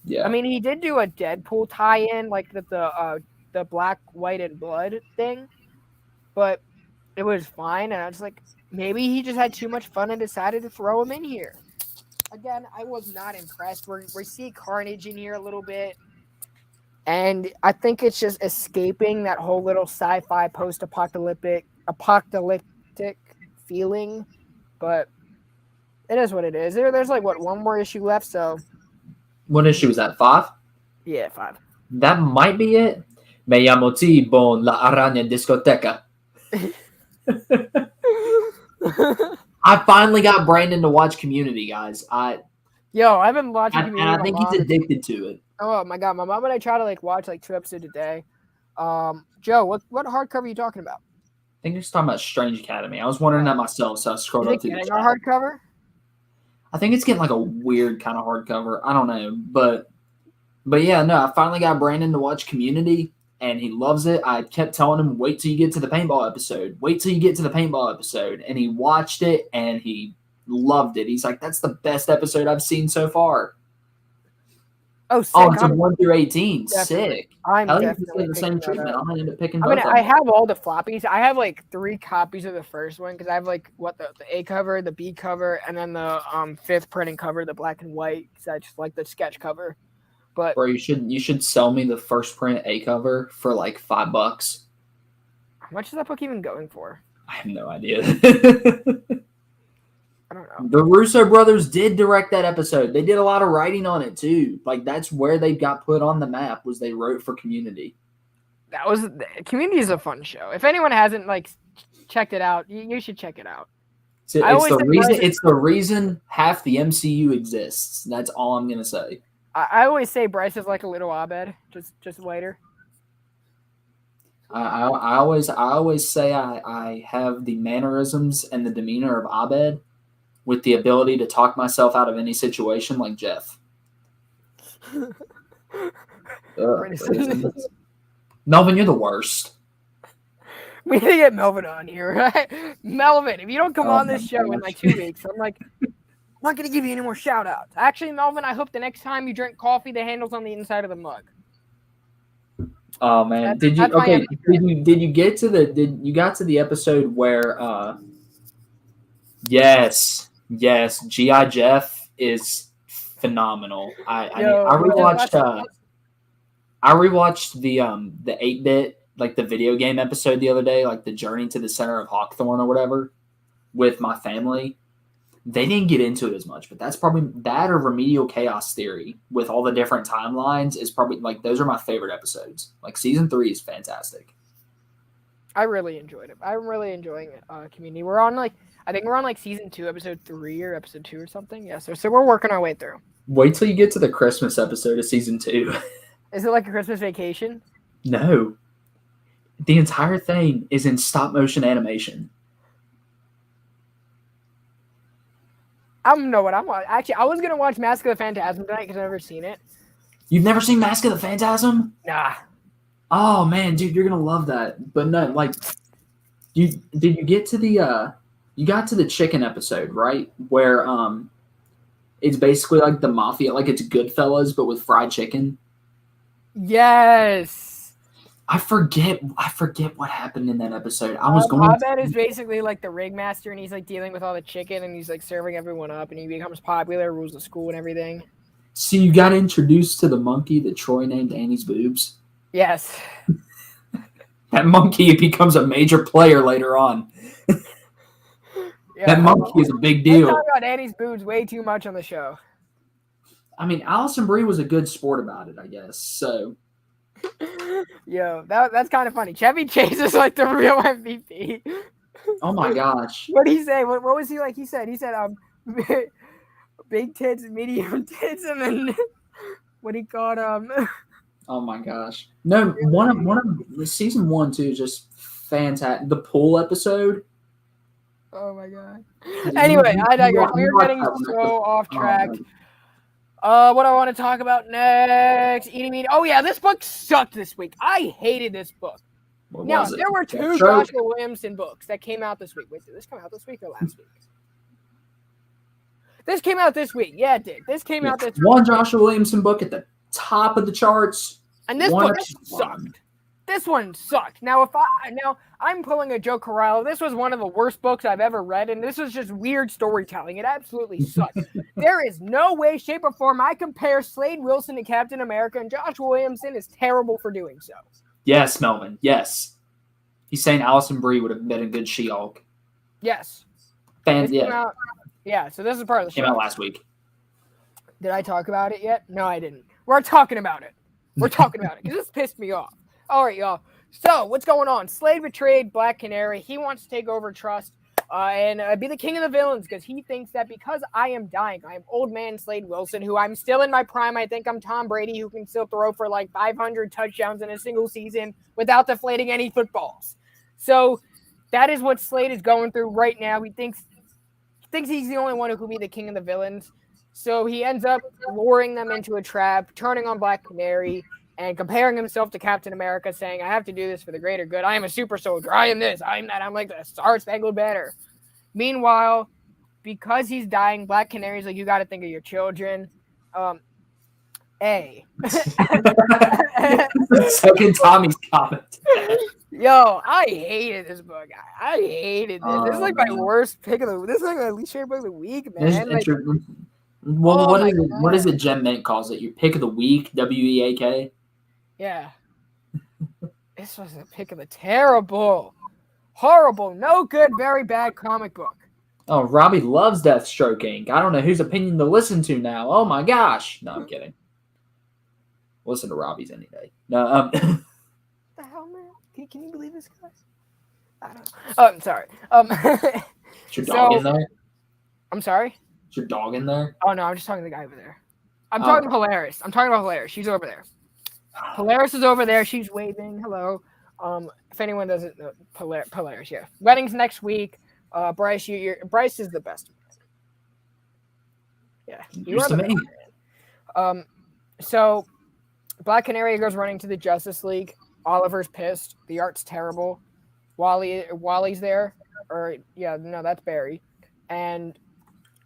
Yeah. I mean, he did do a Deadpool tie-in, like the Black, White, and Blood thing, but it was fine. And I was like, maybe he just had too much fun and decided to throw him in here. Again, I was not impressed. We see Carnage in here a little bit. And I think it's just escaping that whole little sci-fi post-apocalyptic feeling. But it is what it is. There's like, one more issue left, so... What issue is that, 5? Yeah, 5. That might be it. Me llamo T-Bone la araña discoteca. I finally got Brandon to watch Community, guys. I've been watching Community. And I think he's addicted to it. Oh my god, my mom and I try to watch 2 episodes a day. Joe, what hardcover are you talking about? I think you're talking about Strange Academy. I was wondering that myself, so I scrolled up to the chat. Our hardcover? I think it's getting like a weird kind of hardcover. I don't know, but yeah, no. I finally got Brandon to watch Community, and he loves it. I kept telling him, "Wait till you get to the paintball episode. Wait till you get to the paintball episode," and he watched it and he loved it. He's like, "That's the best episode I've seen so far." Oh, sick. It's a 1 through 18. Definitely. Sick. I'm definitely the same treatment. I'm gonna end up picking both. I have all the floppies. I have 3 copies of the first one because I have the A cover, the B cover, and then the 5th printing cover, the black and white. Because I just like the sketch cover. But bro, you should sell me the first print A cover for $5. How much is that book even going for? I have no idea. I don't know. The Russo brothers did direct that episode. They did a lot of writing on it too. That's where they got put on the map, was they wrote for Community. Community is a fun show. If anyone hasn't checked it out, you should check it out. It's the reason half the MCU exists. That's all I'm gonna say. I always say Bryce is like a little Abed, just later. I always say I have the mannerisms and the demeanor of Abed, with the ability to talk myself out of any situation like Jeff. Melvin, you're the worst. We need to get Melvin on here, right? Melvin, if you don't come on this show in 2 weeks, I'm not going to give you any more shout-outs. Actually, Melvin, I hope the next time you drink coffee, the handle's on the inside of the mug. Oh man, did you get to the episode where yes, G.I. Jeff is phenomenal. I rewatched the 8-bit, the video game episode the other day, the Journey to the Center of Hawkthorne or whatever, with my family. They didn't get into it as much, but that's probably that, or Remedial Chaos Theory with all the different timelines is probably those are my favorite episodes. Season 3 is fantastic. I really enjoyed it. I'm really enjoying Community. We're on I think we're on season 2, episode 3 or episode 2 or something. Yeah, so we're working our way through. Wait till you get to the Christmas episode of season 2. Is it like a Christmas Vacation? No. The entire thing is in stop motion animation. I don't know what I'm watching. Actually, I was going to watch Mask of the Phantasm tonight because I've never seen it. You've never seen Mask of the Phantasm? Nah. Oh man, dude, you're gonna love that. But no, like, did you get to the you got to the chicken episode, right? Where it's basically like the mafia, like it's Goodfellas but with fried chicken. Yes. I forget what happened in that episode. I was going. Abed is basically like the ringmaster, and he's like dealing with all the chicken, and he's like serving everyone up, and he becomes popular, rules the school and everything. See, you got introduced to the monkey that Troy named Annie's boobs. Yes. That monkey becomes a major player later on. Yeah, that monkey is a big We deal. talk about Annie's boobs way too much on the show. I mean, Allison Brie was a good sport about it, I guess. So. Yo, that's kind of funny. Chevy Chase is like the real MVP. Oh my gosh. What did he say? What was he like? He said big tits, medium tits, and then what he called Oh my gosh. No, one of season 1 too, just fantastic. The pool episode. Oh my god. Anyway, I digress. We're getting so off track. What I want to talk about next? Eating Meat. Oh yeah, this book sucked this week. I hated this book. Now there were 2 Joshua Williamson books that came out this week. Wait, did this come out this week or last week? This came out this week. Yeah, it did. This came out this week. One Joshua Williamson book at the top of the charts. And this book sucked. This one sucked. Now I'm pulling a Joe Corralo. This was one of the worst books I've ever read, and this was just weird storytelling. It absolutely sucked. There is no way, shape, or form I compare Slade Wilson to Captain America, and Joshua Williamson is terrible for doing so. Yes, Melvin. Yes. He's saying Allison Brie would have been a good She-Hulk. Yes. Yeah, so this is part of the show. Came out last week. Did I talk about it yet? No, I didn't. We're talking about it. We're talking about it because this pissed me off. All right, y'all. So, what's going on? Slade betrayed Black Canary. He wants to take over Trust and be the king of the villains because he thinks that because I am dying, I am old man Slade Wilson, who I'm still in my prime. I think I'm Tom Brady, who can still throw for like 500 touchdowns in a single season without deflating any footballs. So, that is what Slade is going through right now. He thinks he's the only one who can be the king of the villains. So, he ends up luring them into a trap, turning on Black Canary, and comparing himself to Captain America, saying, I have to do this for the greater good. I am a super soldier. I am this. I am that. I'm like the Star-Spangled Banner. Meanwhile, because he's dying, Black Canary's like, you got to think of your children. Second Tommy's comment. Yo, I hated this book. I hated this. This is like my worst pick of the week. This is like my least favorite book of the week, man. What is it Jm Mint calls it? Your pick of the week? WEAK? Yeah. This was a pick of the terrible, horrible, no good, very bad comic book. Oh, Robbie loves Deathstroke. I don't know whose opinion to listen to now. Oh my gosh. No, I'm kidding. Listen to Robbie's any day. No, What the hell, man? Can you believe this guy? I don't know. Oh, I'm sorry. Is your dog in there? I'm sorry? Is your dog in there? Oh, no, I'm just talking to the guy over there. I'm talking to Polaris. I'm talking about Polaris. She's over there. Polaris is over there. She's waving. Hello. If anyone doesn't know, Polaris, yeah. Wedding's next week. Bryce, Bryce is the best. Yeah. You are the best. So Black Canary goes running to the Justice League. Oliver's pissed. The art's terrible. Wally's there. That's Barry. And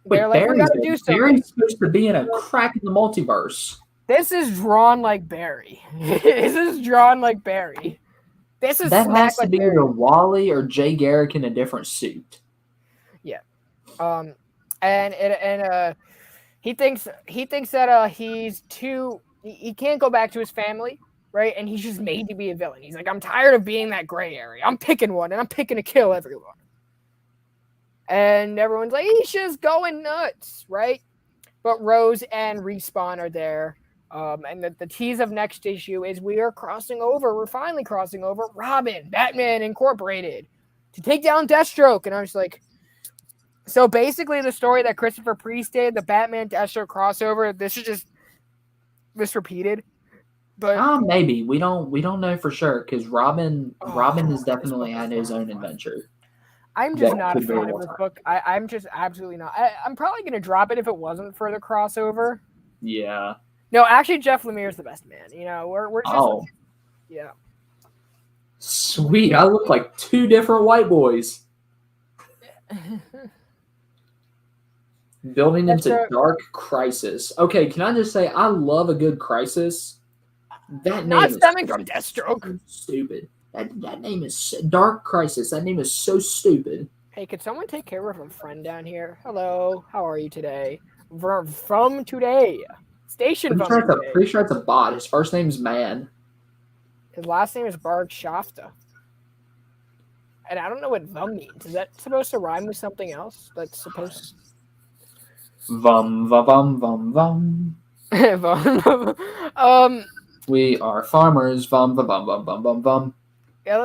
they're like, we gotta do something. Barry's supposed to be in a crack in the multiverse. This is drawn like Barry. This is that has to be either Wally or Jay Garrick in a different suit. Yeah. And he thinks that he can't go back to his family, right? And he's just made to be a villain. He's like, I'm tired of being that gray area. I'm picking one, and I'm picking to kill everyone. And everyone's like, he's just going nuts, right? But Rose and Respawn are there. And the tease of next issue is we're finally crossing over Robin, Batman Incorporated, to take down Deathstroke. And I was like, so basically the story that Christopher Priest did, the Batman Deathstroke crossover, this is just repeated. But maybe we don't know for sure because Robin has definitely had his own adventure. I'm just not a fan of this book. I'm just absolutely not. I'm probably going to drop it if it wasn't for the crossover. Yeah. No, actually, Jeff Lemire's the best man. You know, we're just yeah. Sweet, I look like two different white boys. Building into Dark Crisis. Okay, can I just say I love a good crisis? That not name stemming is from Deathstroke. Stupid. That name is Dark Crisis. That name is so stupid. Hey, could someone take care of a friend down here? Hello, how are you today? From today. Station from today. Pretty sure it's a bot. His first name is Man. His last name is Barg Shafta. And I don't know what Vum means. Is that supposed to rhyme with something else? That's supposed to... Vum, vum, vum, vum. We are farmers. Vum, vum, vum, vum, vum, vum. Yeah,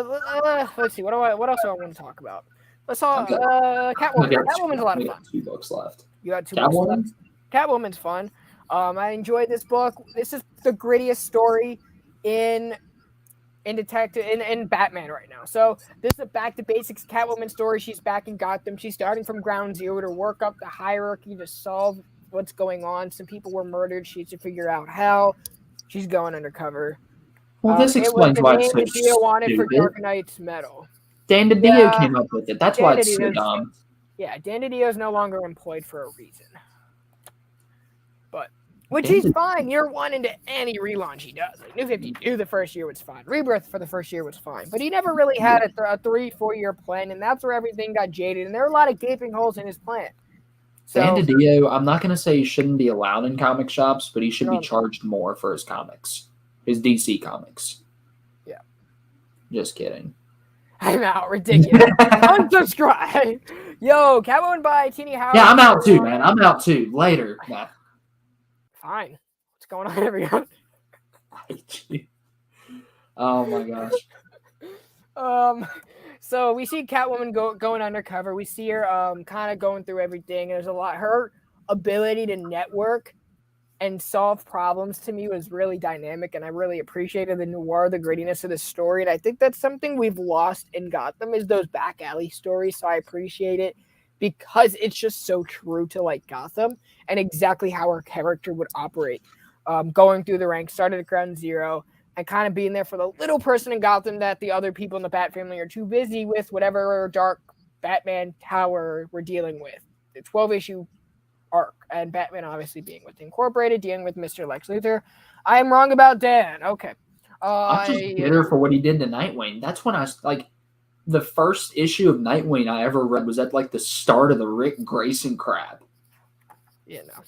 let's see. What else do I want to talk about? Let's talk Catwoman. Catwoman's a lot of fun. 2 books left. You got 2 books left. Catwoman's fun. I enjoyed this book. This is the grittiest story in Batman right now. So this is a back to basics Catwoman story. She's back in Gotham. She's starting from ground zero to work up the hierarchy to solve what's going on. Some people were murdered. She has to figure out how. She's going undercover. Well, this explains why it's so stupid. Wanted for Dark Knight's medal. Dan DiDio came up with it. That's why it's so dumb. Yeah, Dan DiDio is no longer employed for a reason. Which he's fine. Year 1 into any relaunch he does. Like New 52, the first year was fine. Rebirth for the first year was fine. But he never really had a 3-4 year plan, and that's where everything got jaded. And there are a lot of gaping holes in his plan. So, Dan DiDio, I'm not going to say he shouldn't be allowed in comic shops, but he should be charged more for his comics. His DC comics. Yeah. Just kidding. I'm out. Ridiculous. Unsubscribe. Yo, Catwoman by Tini Howard. Yeah, I'm out too, man. I'm out too. Later. Nah. Fine. What's going on, everyone? Oh my gosh. So we see Catwoman going undercover. We see her kind of going through everything. There's a lot. Her ability to network and solve problems to me was really dynamic, and I really appreciated the noir, the grittiness of the story. And I think that's something we've lost in Gotham is those back alley stories. So I appreciate it because it's just so true to like Gotham and exactly how her character would operate. Going through the ranks, started at ground zero, and kind of being there for the little person in Gotham that the other people in the Bat family are too busy with whatever dark Batman tower we're dealing with. The 12-issue arc, and Batman obviously being with Incorporated, dealing with Mr. Lex Luthor. I am wrong about Dan. Okay. I'm just bitter for what he did to Nightwing. That's when I was like, the first issue of Nightwing I ever read was at like the start of the Rick Grayson crap. Yeah, no.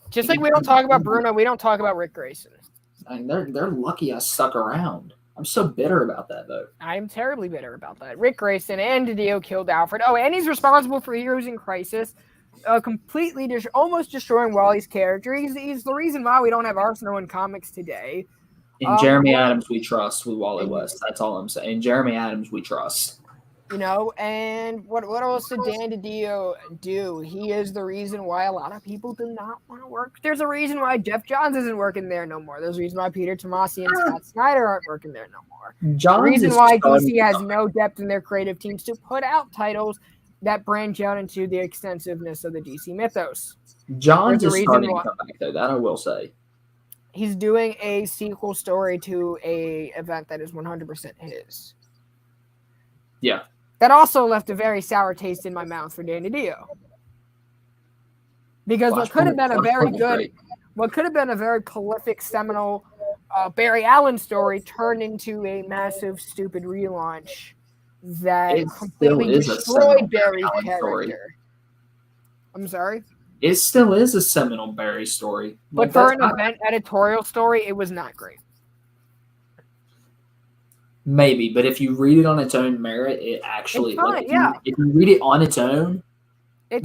Just like we don't talk about Bruno, we don't talk about Rick Grayson. I mean, they're lucky I stuck around. I'm so bitter about that, though. I'm terribly bitter about that. Rick Grayson and DiDio killed Alfred. Oh, and he's responsible for Heroes in Crisis, completely almost destroying Wally's character. He's the reason why we don't have Arsenal in comics today. In Jeremy Adams, we trust with Wally West. That's all I'm saying. In Jeremy Adams, we trust. You know, and what else did Dan DiDio do? He is the reason why a lot of people do not want to work. There's a reason why Jeff Johns isn't working there no more. There's a reason why Peter Tomasi and Scott Snyder aren't working there no more. The reason why DC has no depth in their creative teams to put out titles that branch out into the extensiveness of the DC mythos. Johns is starting to come back, though. That I will say. He's doing a sequel story to a event that is 100% his. Yeah. That also left a very sour taste in my mouth for Dan DiDio. Because what could have been a very prolific, seminal Barry Allen story turned into a massive, stupid relaunch that completely destroyed Barry's character. Story. I'm sorry? It still is a seminal Barry story. But for an event editorial story, it was not great. Maybe, but if you read it on its own merit, it actually if you read it on its own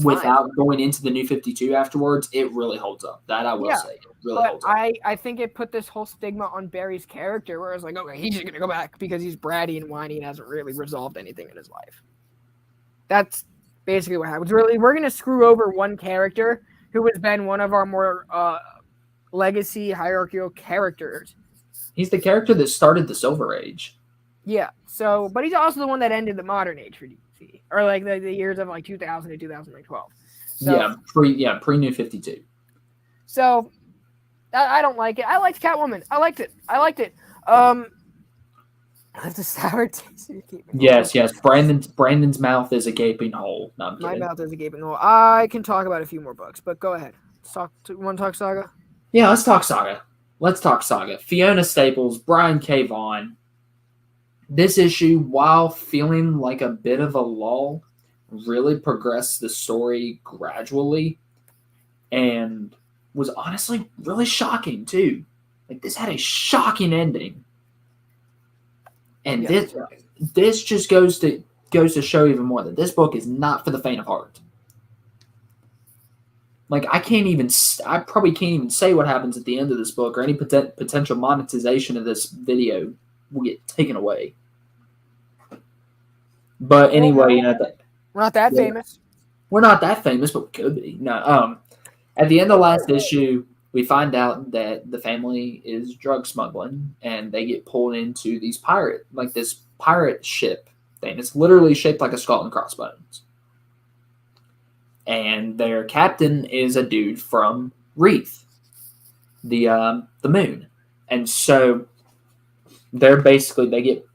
without going into the New 52 afterwards, it really holds up. That I will say. It really holds up. I think it put this whole stigma on Barry's character where it's like, okay, he's just gonna go back because he's bratty and whiny and hasn't really resolved anything in his life. That's basically what happens. Really, we're gonna screw over one character who has been one of our more legacy hierarchical characters. He's the character that started the Silver Age. Yeah, so, but he's also the one that ended the modern age for DC, or like the years of like 2000 to 2012. So, pre New 52. So, I don't like it. I liked Catwoman. I liked it. That's a sour taste in your gaping hole. Yes, yes. Brandon's mouth is a gaping hole. No, I'm My kidding. mouth is a gaping hole. I can talk about a few more books, but go ahead. Want to talk Saga? Yeah, let's talk Saga. Let's talk Saga. Fiona Staples, Brian K. Vaughan. This issue, while feeling like a bit of a lull, really progressed the story gradually and was honestly really shocking too. Like this had a shocking ending. And Yes. this just goes to show even more that this book is not for the faint of heart. Like I probably can't even say what happens at the end of this book or any potential monetization of this video will get taken away. But anyway, we're not that famous. We're not that famous, but we could be. No. At the end of the last issue, we find out that the family is drug smuggling, and they get pulled into this pirate ship thing. It's literally shaped like a skull and crossbones. And their captain is a dude from Wreath, the moon, and so they get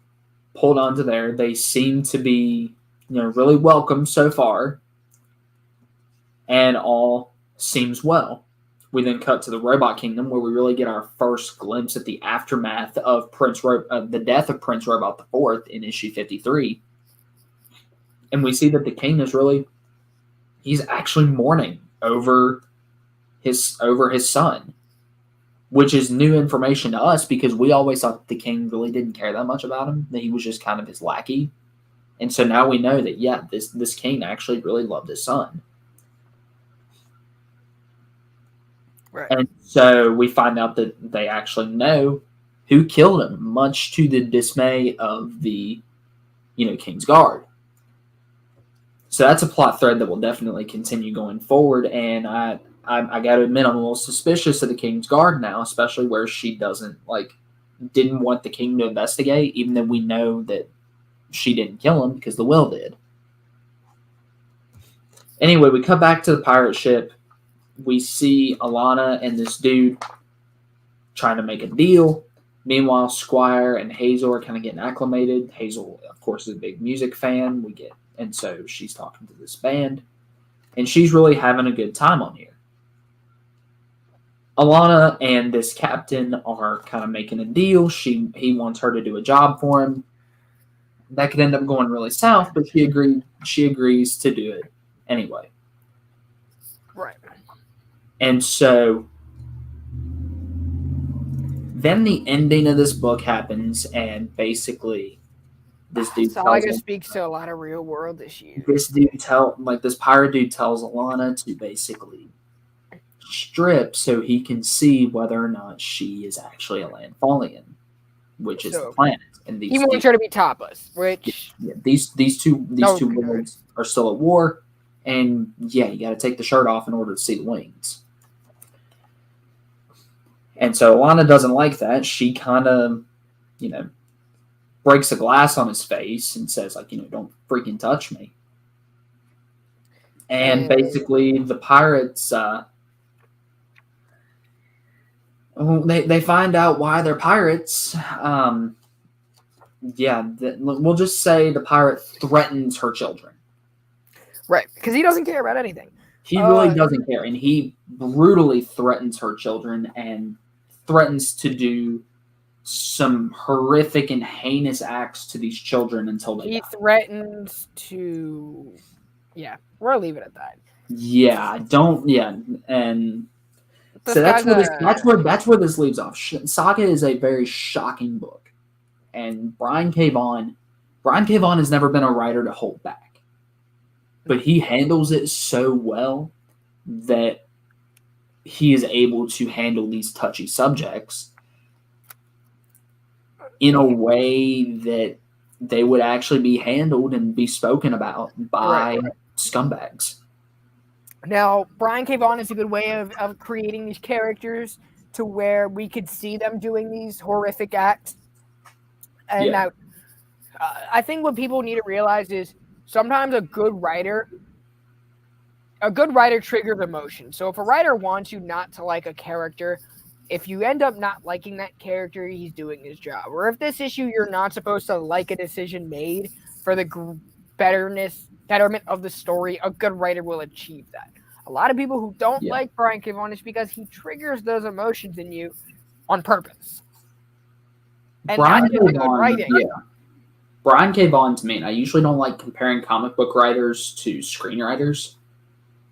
pulled onto there. They seem to be, really welcome so far, and all seems well. We then cut to the Robot Kingdom, where we really get our first glimpse at the aftermath of the death of Prince Robot IV in issue 53, and we see that the king is he's actually mourning over his son, which is new information to us because we always thought the king really didn't care that much about him, that he was just kind of his lackey. And so now we know that, yeah, this king actually really loved his son. Right. And so we find out that they actually know who killed him, much to the dismay of the, King's Guard. So that's a plot thread that will definitely continue going forward. And I got to admit, I'm a little suspicious of the King's Guard now, especially where she didn't want the king to investigate, even though we know that she didn't kill him because the will did. Anyway, we come back to the pirate ship. We see Alana and this dude trying to make a deal. Meanwhile, Squire and Hazel are kind of getting acclimated. Hazel, of course, is a big music fan. And so she's talking to this band, and she's really having a good time on here. Alana and this captain are kind of making a deal. He wants her to do a job for him. That could end up going really south, but she agrees to do it anyway. Right. And so then the ending of this book happens, and basically this dude Saga speaks to a lot of real world issues. This pirate dude tells Alana to basically strip so he can see whether or not she is actually a Landfallian, which is the planet. And he wants her to be topless, which these two worlds are still at war, and you got to take the shirt off in order to see the wings. And so Alana doesn't like that. She kind of, breaks a glass on his face and says, don't freaking touch me. And basically the pirates, they find out why they're pirates. We'll just say the pirate threatens her children. Right, because he doesn't care about anything. He really doesn't care, and he brutally threatens her children and threatens to do some horrific and heinous acts to these children until they die. He threatens to... Yeah, we'll leave it at that. And so that's where this leaves off. Saga is a very shocking book, and Brian K. Vaughan has never been a writer to hold back, but he handles it so well that he is able to handle these touchy subjects in a way that they would actually be handled and be spoken about by scumbags. Now, Brian K. Vaughan is a good way of creating these characters to where we could see them doing these horrific acts. And now, I think what people need to realize is sometimes a good writer triggers emotion. So if a writer wants you not to like a character, if you end up not liking that character, he's doing his job. Or if this issue you're not supposed to like a decision made for the betterment of the story, a good writer will achieve that. A lot of people who don't like Brian K. Vaughan is because he triggers those emotions in you on purpose. And Brian that's K. good Vaughan, writing. Brian K. Vaughan, to me, and I usually don't like comparing comic book writers to screenwriters,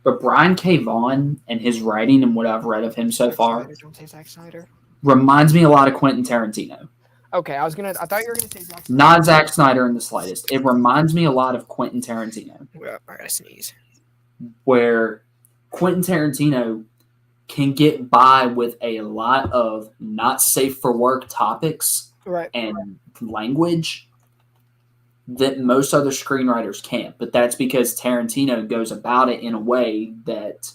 but Brian K. Vaughan and his writing and what I've read of him so far Don't say Zack Snyder. Reminds me a lot of Quentin Tarantino. Okay, I thought you were gonna say Zack Snyder. Not Zack Snyder in the slightest. It reminds me a lot of Quentin Tarantino. Well, I gotta sneeze. Where Quentin Tarantino can get by with a lot of not safe for work topics and language that most other screenwriters can't. But that's because Tarantino goes about it in a way that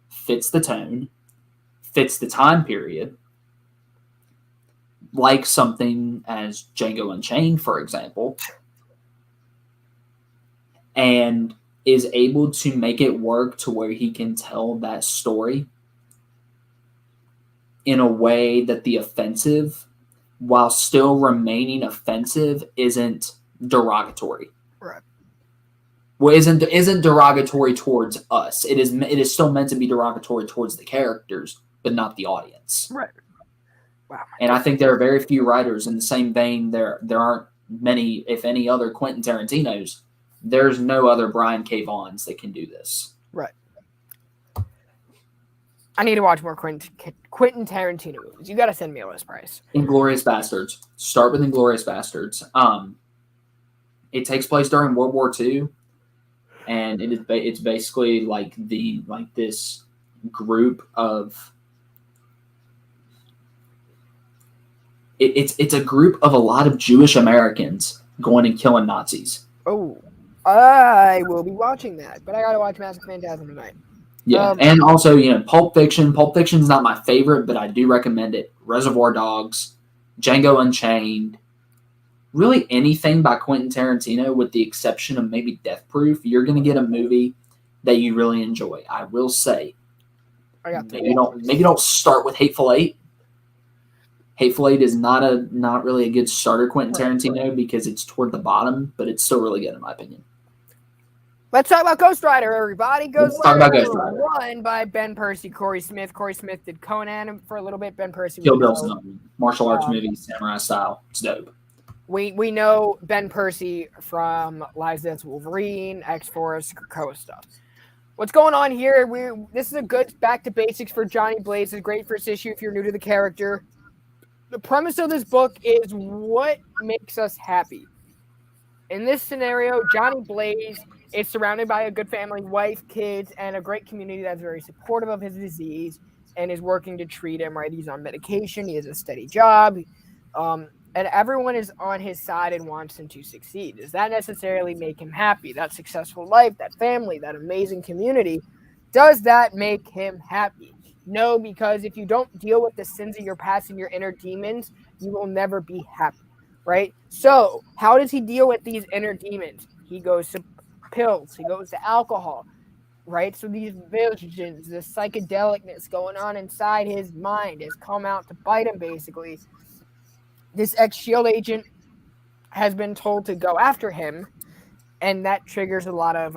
fits the tone, fits the time period, like something as Django Unchained, for example, and is able to make it work to where he can tell that story in a way that the offensive, while still remaining offensive, isn't derogatory. Right. Well, isn't derogatory towards us. It is still meant to be derogatory towards the characters, but not the audience. Right. Wow. And I think there are very few writers in the same vein. There aren't many, if any, other Quentin Tarantinos. There's no other Brian K. Vaughns that can do this. Right. I need to watch more Quentin Tarantino movies. You got to send me a list, Bryce. Inglourious Bastards. Start with Inglourious Bastards. It takes place during World War II, and it's basically like this group of. It's a group of a lot of Jewish Americans going and killing Nazis. Oh, I will be watching that, but I gotta watch Mask of Phantasm tonight. Yeah, and also, Pulp Fiction. Pulp Fiction's not my favorite, but I do recommend it. Reservoir Dogs, Django Unchained, really anything by Quentin Tarantino, with the exception of maybe Death Proof, you're going to get a movie that you really enjoy. I will say, maybe don't start with Hateful Eight. Hateful Eight is not really a good starter Quentin Tarantino because it's toward the bottom, but it's still really good in my opinion. Let's talk about Ghost Rider, everybody. Let's talk about Ghost Rider. One by Ben Percy, Corey Smith. Corey Smith did Conan for a little bit. Ben Percy. Kill Bill's martial arts movie, samurai style. It's dope. We know Ben Percy from Lives, Deaths, Wolverine, X-Force, Krakoa stuff. What's going on here? This is a good back to basics for Johnny Blaze. It's a great first issue if you're new to the character. The premise of this book is what makes us happy. In this scenario, Johnny Blaze is surrounded by a good family, wife, kids, and a great community that's very supportive of his disease and is working to treat him, right? He's on medication. He has a steady job. And everyone is on his side and wants him to succeed. Does that necessarily make him happy? That successful life, that family, that amazing community, does that make him happy? No, because if you don't deal with the sins of your past and your inner demons, you will never be happy, right? So how does he deal with these inner demons? He goes to pills. He goes to alcohol, right? So these visions, this psychedelicness going on inside his mind has come out to bite him, basically. This ex-SHIELD agent has been told to go after him, and that triggers a lot of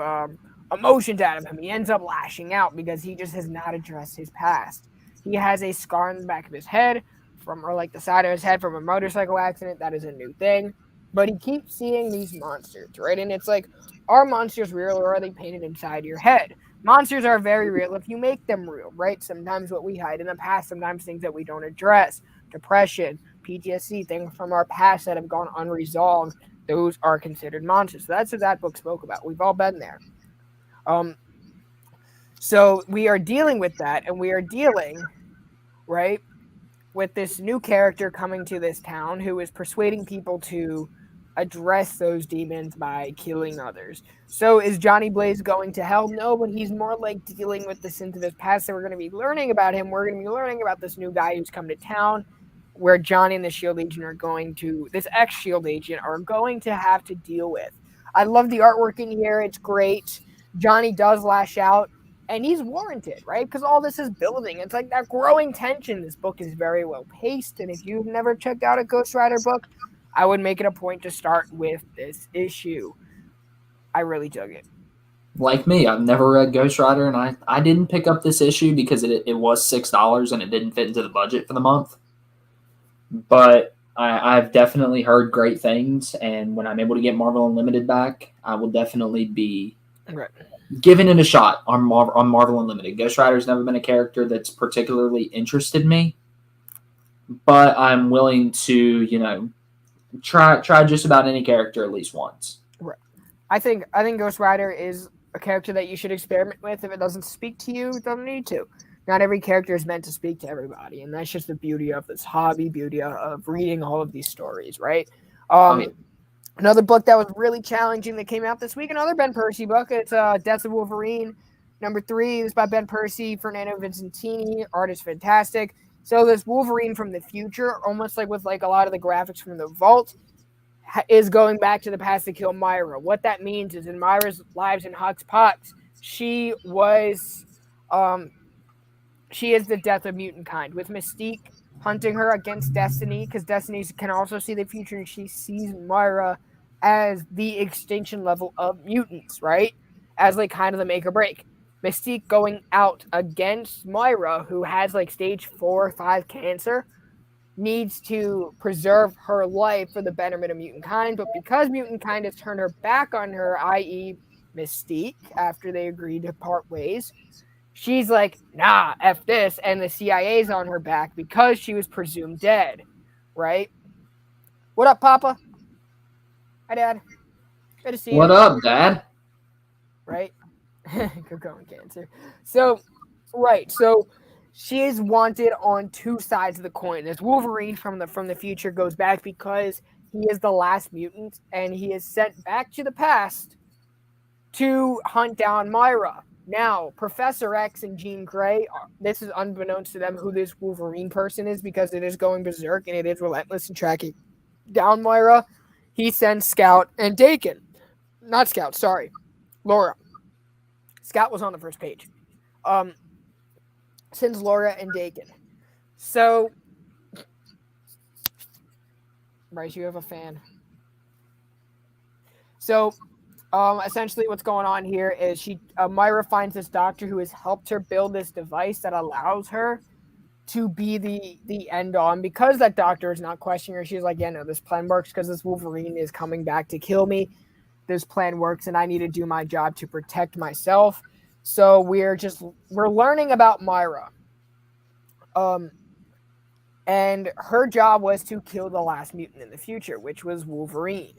emotions out of him. He ends up lashing out because he just has not addressed his past. He has a scar on the back of his head, the side of his head from a motorcycle accident. That is a new thing. But he keeps seeing these monsters, right? And it's like, are monsters real or are they painted inside your head? Monsters are very real if you make them real, right? Sometimes what we hide in the past, sometimes things that we don't address. Depression, PTSD, things from our past that have gone unresolved, those are considered monsters. So that's what that book spoke about. We've all been there. So we are dealing with that, and we are dealing, right, with this new character coming to this town who is persuading people to address those demons by killing others. So is Johnny Blaze going to hell? No, but he's more like dealing with the sins of his past. So we're going to be learning about him. We're going to be learning about this new guy who's come to town, where Johnny and the SHIELD agent this ex-SHIELD agent are going to have to deal with. I love the artwork in here. It's great. Johnny does lash out. And he's warranted, right? Because all this is building. It's like that growing tension. This book is very well paced. And if you've never checked out a Ghost Rider book, I would make it a point to start with this issue. I really dug it. Like me, I've never read Ghost Rider, and I didn't pick up this issue because it was $6 and it didn't fit into the budget for the month. But I've definitely heard great things, and when I'm able to get Marvel Unlimited back, I will definitely be giving it a shot on Marvel Unlimited. Ghost Rider's never been a character that's particularly interested me, but I'm willing to, try just about any character at least once. Right. I think Ghost Rider is a character that you should experiment with. If it doesn't speak to you, it doesn't need to. Not every character is meant to speak to everybody, and that's just the beauty of this hobby, beauty of reading all of these stories, right? Another book that was really challenging that came out this week, another Ben Percy book. It's Death of Wolverine, number 3. It's by Ben Percy, Fernando Vincentini. Art is fantastic. So this Wolverine from the future, almost like with like a lot of the graphics from the Vault, is going back to the past to kill Myra. What that means is in Myra's lives in Hox Pox, she is the death of mutant kind, with Mystique hunting her against Destiny, because Destiny can also see the future, and she sees Myra as the extinction level of mutants, right? As like kind of the make or break. Mystique going out against Myra, who has like stage 4 or 5 cancer, needs to preserve her life for the betterment of mutant kind, but because mutant kind has turned her back on her, i.e. Mystique, after they agreed to part ways, she's like, nah, F this, and the CIA's on her back because she was presumed dead, right? What up, Papa? Hi, Dad. Good to see you. What up, Dad? Right? Good going, Cancer. So she is wanted on 2 sides of the coin. This Wolverine from the future goes back because he is the last mutant, and he is sent back to the past to hunt down Myra. Now, Professor X and Jean Grey, this is unbeknownst to them who this Wolverine person is, because it is going berserk and it is relentless in tracking down Myra. He sends Scout and Dakin. Not Scout, sorry. Laura. Scout was on the first page. Sends Laura and Dakin. So, Bryce, you have a fan. So, essentially what's going on here is Myra finds this doctor who has helped her build this device that allows her to be the end on. Because that doctor is not questioning her, she's like, yeah, no, this plan works because this Wolverine is coming back to kill me. This plan works, and I need to do my job to protect myself. So we're learning about Myra. And her job was to kill the last mutant in the future, which was Wolverine.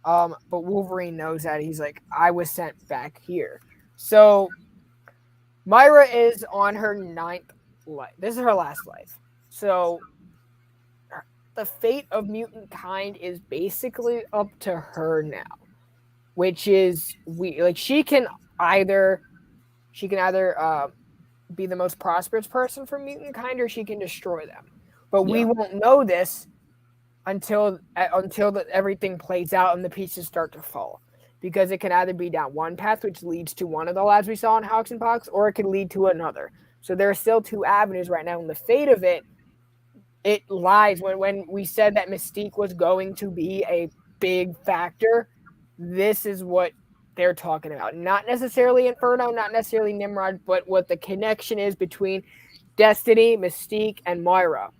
But Wolverine knows that. He's like, I was sent back here. So Myra is on her 9th life. This is her last life. So the fate of mutant kind is basically up to her now, which is she can either be the most prosperous person for mutant kind, or she can destroy them. But we won't know this until everything plays out and the pieces start to fall, because it can either be down one path, which leads to one of the lads we saw in Hox and Pox, or it can lead to another. So there are still 2 avenues right now, and the fate of it lies when we said that Mystique was going to be a big factor. This is what they're talking about. Not necessarily Inferno, not necessarily Nimrod, but what the connection is between Destiny, Mystique, and Myra.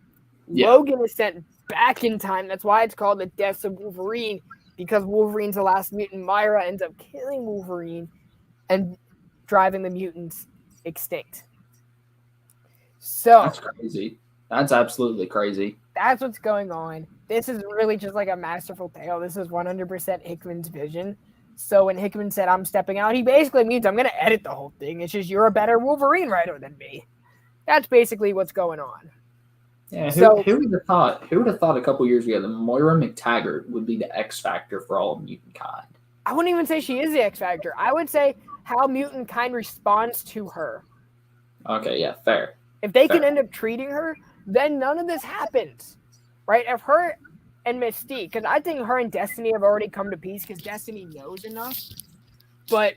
Yeah. Logan is sent back in time. That's why it's called the Death of Wolverine, because Wolverine's the last mutant. Myra ends up killing Wolverine and driving the mutants extinct. So that's crazy. That's absolutely crazy. That's what's going on. This is really just like a masterful tale. This is 100% Hickman's vision. So when Hickman said, I'm stepping out, he basically means I'm going to edit the whole thing. It's just, you're a better Wolverine writer than me. That's basically what's going on. Yeah, who would have thought? Who would have thought a couple years ago that Moira McTaggart would be the X factor for all of mutant kind? I wouldn't even say she is the X factor. I would say how mutant kind responds to her. Okay, yeah, fair. If they can end up treating her, then none of this happens, right? If her and Mystique, because I think her and Destiny have already come to peace because Destiny knows enough. But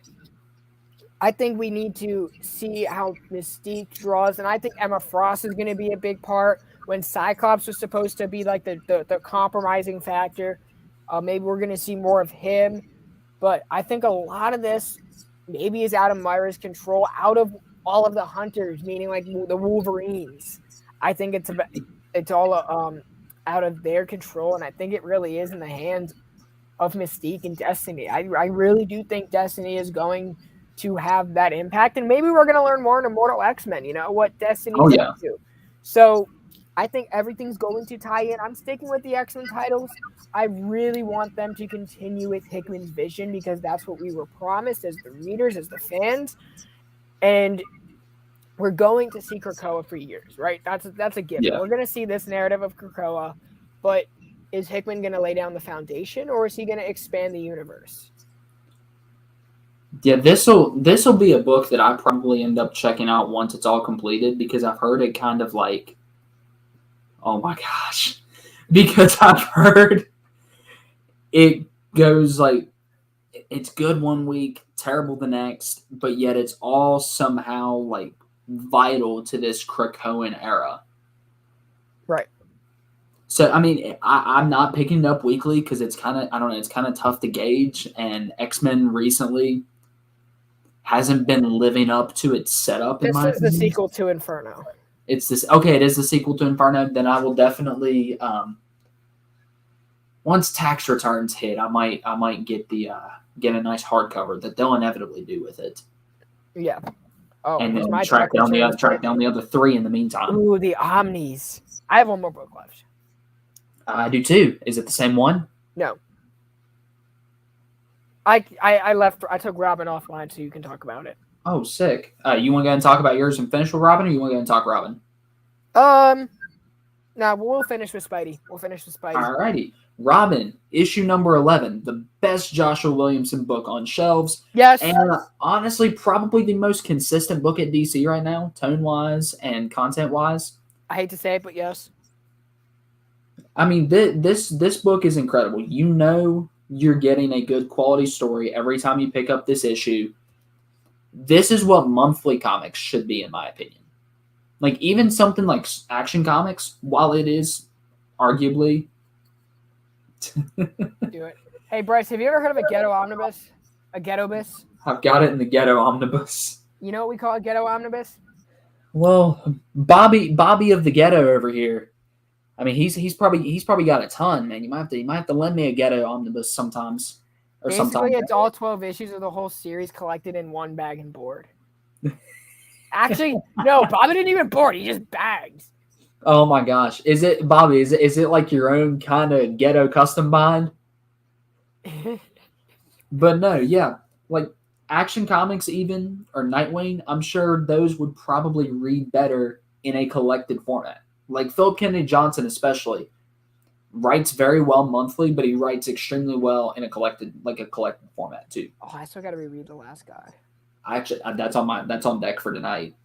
I think we need to see how Mystique draws, and I think Emma Frost is going to be a big part. When Cyclops was supposed to be like the compromising factor, maybe we're going to see more of him. But I think a lot of this maybe is out of Myra's control, out of all of the hunters, meaning like the Wolverines. I think it's all out of their control, and I think it really is in the hands of Mystique and Destiny. I really do think Destiny is going to have that impact, and maybe we're going to learn more in Immortal X-Men, what Destiny's up to. So I think everything's going to tie in. I'm sticking with the X-Men titles. I really want them to continue with Hickman's vision because that's what we were promised as the readers, as the fans, and we're going to see Krakoa for years, right? That's a given. Yeah. We're going to see this narrative of Krakoa, but is Hickman going to lay down the foundation, or is he going to expand the universe? Yeah, this'll be a book that I probably end up checking out once it's all completed because I've heard it kind of like, oh my gosh, because I've heard it goes like it's good one week, terrible the next, but yet it's all somehow like vital to this Krakoan era. Right. So, I mean, I'm not picking it up weekly because it's kind of, I don't know, it's kind of tough to gauge. And X-Men recently hasn't been living up to its setup. This is the sequel to Inferno. It's this. Okay, it is the sequel to Inferno. Then I will definitely, once tax returns hit, I might get get a nice hardcover that they'll inevitably do with it. Yeah. Oh, and then track down the other three in the meantime. Ooh, the Omnis. I have one more book left. I do too. Is it the same one? No. I left. I took Robin offline so you can talk about it. Oh, sick. You want to go and talk about yours and finish with Robin, or you want to go and talk Robin? Nah, we'll finish with Spidey. Alrighty. Robin, issue number 11, the best Joshua Williamson book on shelves. Yes. And honestly, probably the most consistent book at DC right now, tone-wise and content-wise. I hate to say it, but yes. I mean, this book is incredible. You know you're getting a good quality story every time you pick up this issue. This is what monthly comics should be, in my opinion. Like, even something like Action Comics, while it is arguably... Do it. Hey, Bryce, have you ever heard of a ghetto omnibus? A ghetto-bus? I've got it in the ghetto omnibus. You know what we call a ghetto omnibus? Well, Bobby of the ghetto over here. I mean, he's probably got a ton, man. You might have to lend me a ghetto omnibus sometimes. Or basically, sometimes. It's all 12 issues of the whole series collected in one bag and board. Actually, no, Bobby didn't even board. He just bags. Oh my gosh. Is it, Bobby, is it like your own kind of ghetto custom bind? But no, yeah. Like Action Comics even, or Nightwing, I'm sure those would probably read better in a collected format. Like Philip Kennedy Johnson especially writes very well monthly, but he writes extremely well in a collected format too. Oh, I still got to reread The Last Guy. Actually, that's on deck for tonight.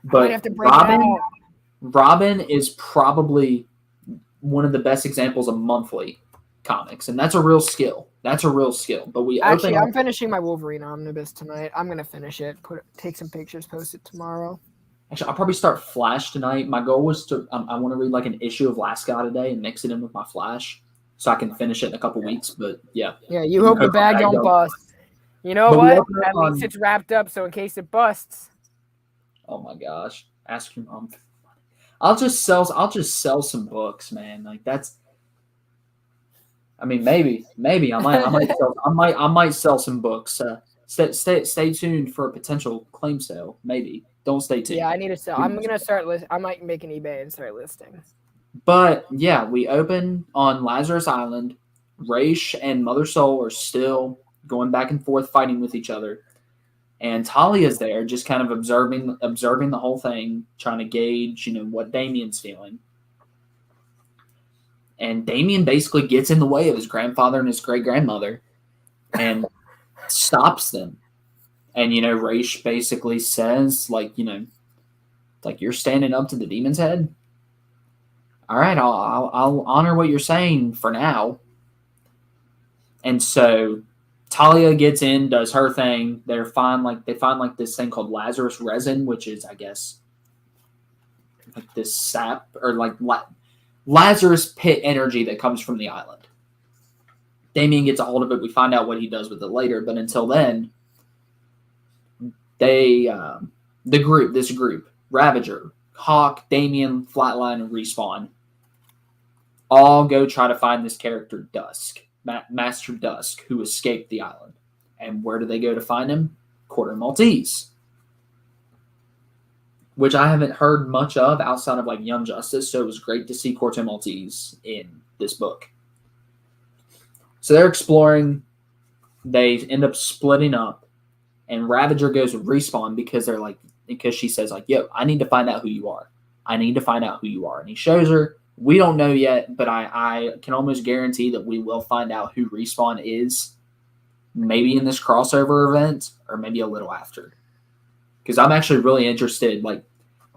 But Robin is probably one of the best examples of monthly comics, and that's a real skill. But I'm finishing my Wolverine Omnibus tonight. I'm gonna finish it. Take some pictures, post it tomorrow. Actually, I'll probably start Flash tonight. My goal was to I want to read like an issue of Last Guy today and mix it in with my Flash, so I can finish it in a couple weeks. But yeah. Yeah, you hope the bag don't bust. You know what? At least it's wrapped up, so in case it busts. Oh my gosh! Ask your mom. I'll just sell some books, man. Like that's. I mean, maybe I might sell some books. Stay tuned for a potential claim sale. Maybe don't stay tuned. Yeah, I need to sell. I'm gonna start list. I might make an eBay and start listing. But yeah, we open on Lazarus Island. Raish and Mother Soul are still going back and forth, fighting with each other. And Talia's there, just kind of observing the whole thing, trying to gauge, what Damien's feeling. And Damien basically gets in the way of his grandfather and his great-grandmother and stops them. And, Raish basically says, like you're standing up to the demon's head? All right, I'll honor what you're saying for now. And so Talia gets in, does her thing. They find this thing called Lazarus resin, which is, I guess, like this sap or like Lazarus pit energy that comes from the island. Damian gets a hold of it. We find out what he does with it later, but until then, this group, Ravager, Hawk, Damian, Flatline, and Respawn, all go try to find this character, Dusk, Master Dusk, who escaped the island. And where do they go to find him? Quarter Maltese, which I haven't heard much of outside of like Young Justice, so it was great to see Corto Maltese in this book. So they're exploring. They end up splitting up, and Ravager goes with Respawn because she says like, "Yo, I need to find out who you are. I need to find out who you are." And he shows her. We don't know yet, but I can almost guarantee that we will find out who Respawn is, maybe in this crossover event or maybe a little after. Because I'm actually really interested. Like,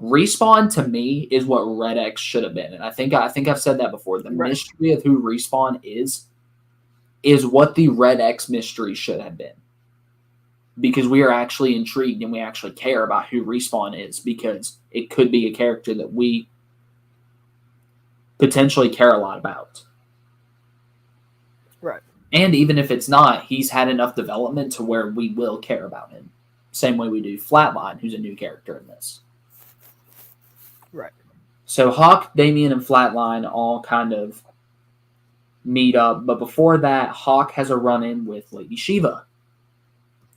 Respawn to me is what Red X should have been, and I think I've said that before. The mystery of who Respawn is what the Red X mystery should have been. Because we are actually intrigued and we actually care about who Respawn is, because it could be a character that we potentially care a lot about. Right. And even if it's not, he's had enough development to where we will care about him. Same way we do Flatline, who's a new character in this. Right. So Hawk, Damian, and Flatline all kind of meet up. But before that, Hawk has a run-in with Lady Shiva.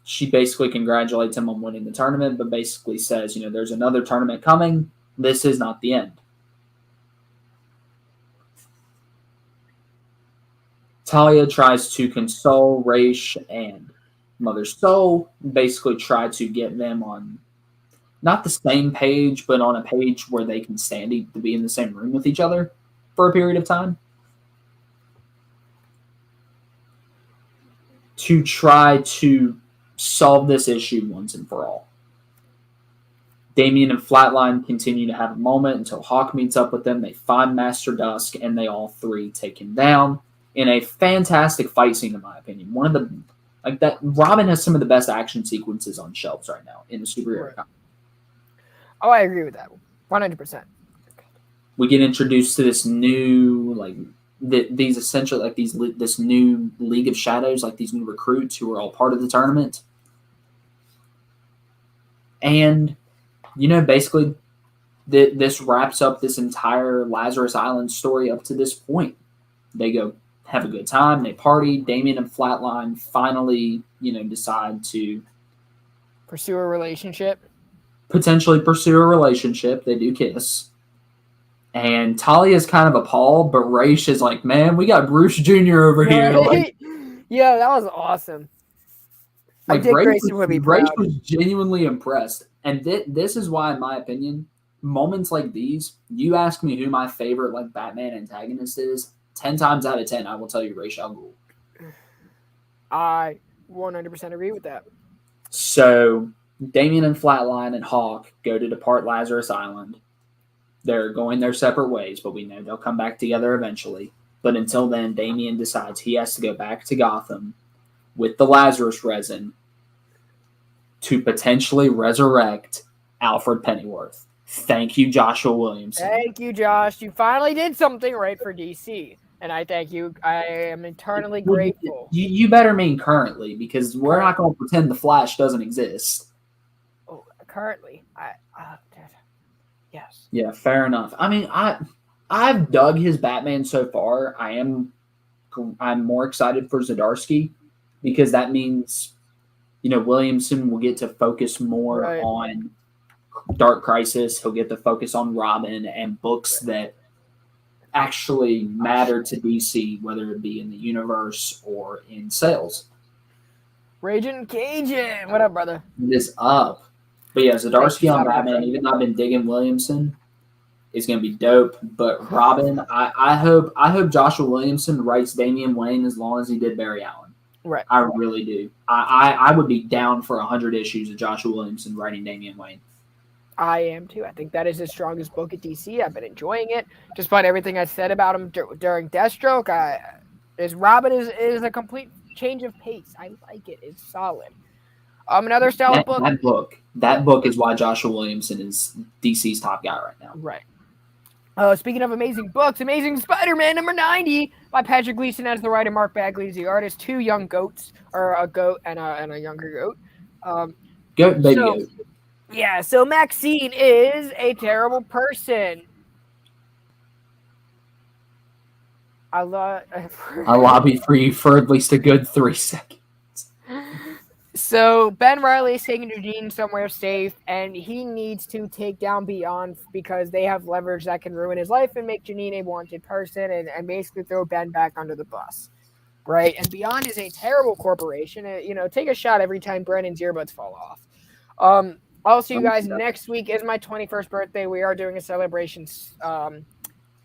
She basically congratulates him on winning the tournament, but basically says, there's another tournament coming. This is not the end. Talia tries to console Raish and Mother Soul, basically try to get them on not the same page, but on a page where they can stand to be in the same room with each other for a period of time. To try to solve this issue once and for all. Damian and Flatline continue to have a moment until Hawk meets up with them. They find Master Dusk, and they all three take him down in a fantastic fight scene, in my opinion. One of the Robin has some of the best action sequences on shelves right now in the superhero comic. Oh, I agree with that, 100%. We get introduced to this new these essentially this new League of Shadows, like these new recruits who are all part of the tournament. And, basically this wraps up this entire Lazarus Island story up to this point. They go have a good time. They party. Damian and Flatline finally, decide to pursue a relationship. Potentially pursue a relationship. They do kiss. And Talia's kind of appalled, but Raish is like, man, we got Bruce Jr. over here. Like, yeah, that was awesome. Like, Raish was genuinely impressed. And this is why, in my opinion, moments like these, you ask me who my favorite Batman antagonist is, 10 times out of 10, I will tell you Ra's al Ghul. I 100% agree with that. So, Damian and Flatline and Hawk go to depart Lazarus Island. They're going their separate ways, but we know they'll come back together eventually. But until then, Damian decides he has to go back to Gotham with the Lazarus resin to potentially resurrect Alfred Pennyworth. Thank you, Joshua Williamson. Thank you, Josh. You finally did something right for DC. And I thank you. I am eternally grateful. You better mean currently, because we're not going to pretend the Flash doesn't exist. Oh, currently. Yes. Yeah, fair enough. I mean, I've dug his Batman so far. I'm more excited for Zdarsky, because that means, Williamson will get to focus more on Dark Crisis. He'll get to focus on Robin and books that actually matter to DC, whether it be in the universe or in sales. Raging Cajun. What up, brother? This up. But yeah, Zdarsky on Batman, even though I've been digging Williamson, is going to be dope. But Robin, I hope Joshua Williamson writes Damian Wayne as long as he did Barry Allen. Right. I really do. I would be down for 100 issues of Joshua Williamson writing Damian Wayne. I am too. I think that is his strongest book at DC. I've been enjoying it. Despite everything I said about him during Deathstroke, Robin is a complete change of pace. I like it. It's solid. Another stellar book. That book is why Joshua Williamson is DC's top guy right now. Right. Speaking of amazing books, Amazing Spider-Man number 90 by Patrick Gleason as the writer, Mark Bagley is the artist. 2 young goats, or a goat and a younger goat. Goat. Yeah, so Maxine is a terrible person. I lobby for you for at least a good 3 seconds. So Ben Reilly is taking Eugene somewhere safe, and he needs to take down Beyond because they have leverage that can ruin his life and make Janine a wanted person and basically throw Ben back under the bus. Right? And Beyond is a terrible corporation. Take a shot every time Brennan's earbuds fall off. Also, you guys, next week is my 21st birthday. We are doing a celebration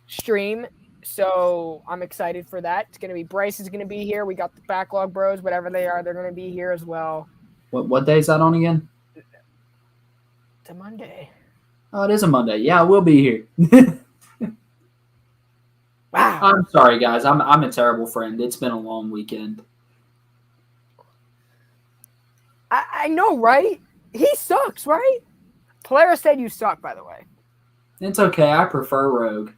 stream. So I'm excited for that. It's going to be Bryce is going to be here. We got the Backlog Bros, whatever they are. They're going to be here as well. What day is that on again? It's a Monday. Oh, it is a Monday. Yeah, we'll be here. Wow. I'm sorry, guys. I'm a terrible friend. It's been a long weekend. I know, right? He sucks, right? Polaris said you suck, by the way. It's okay. I prefer Rogue.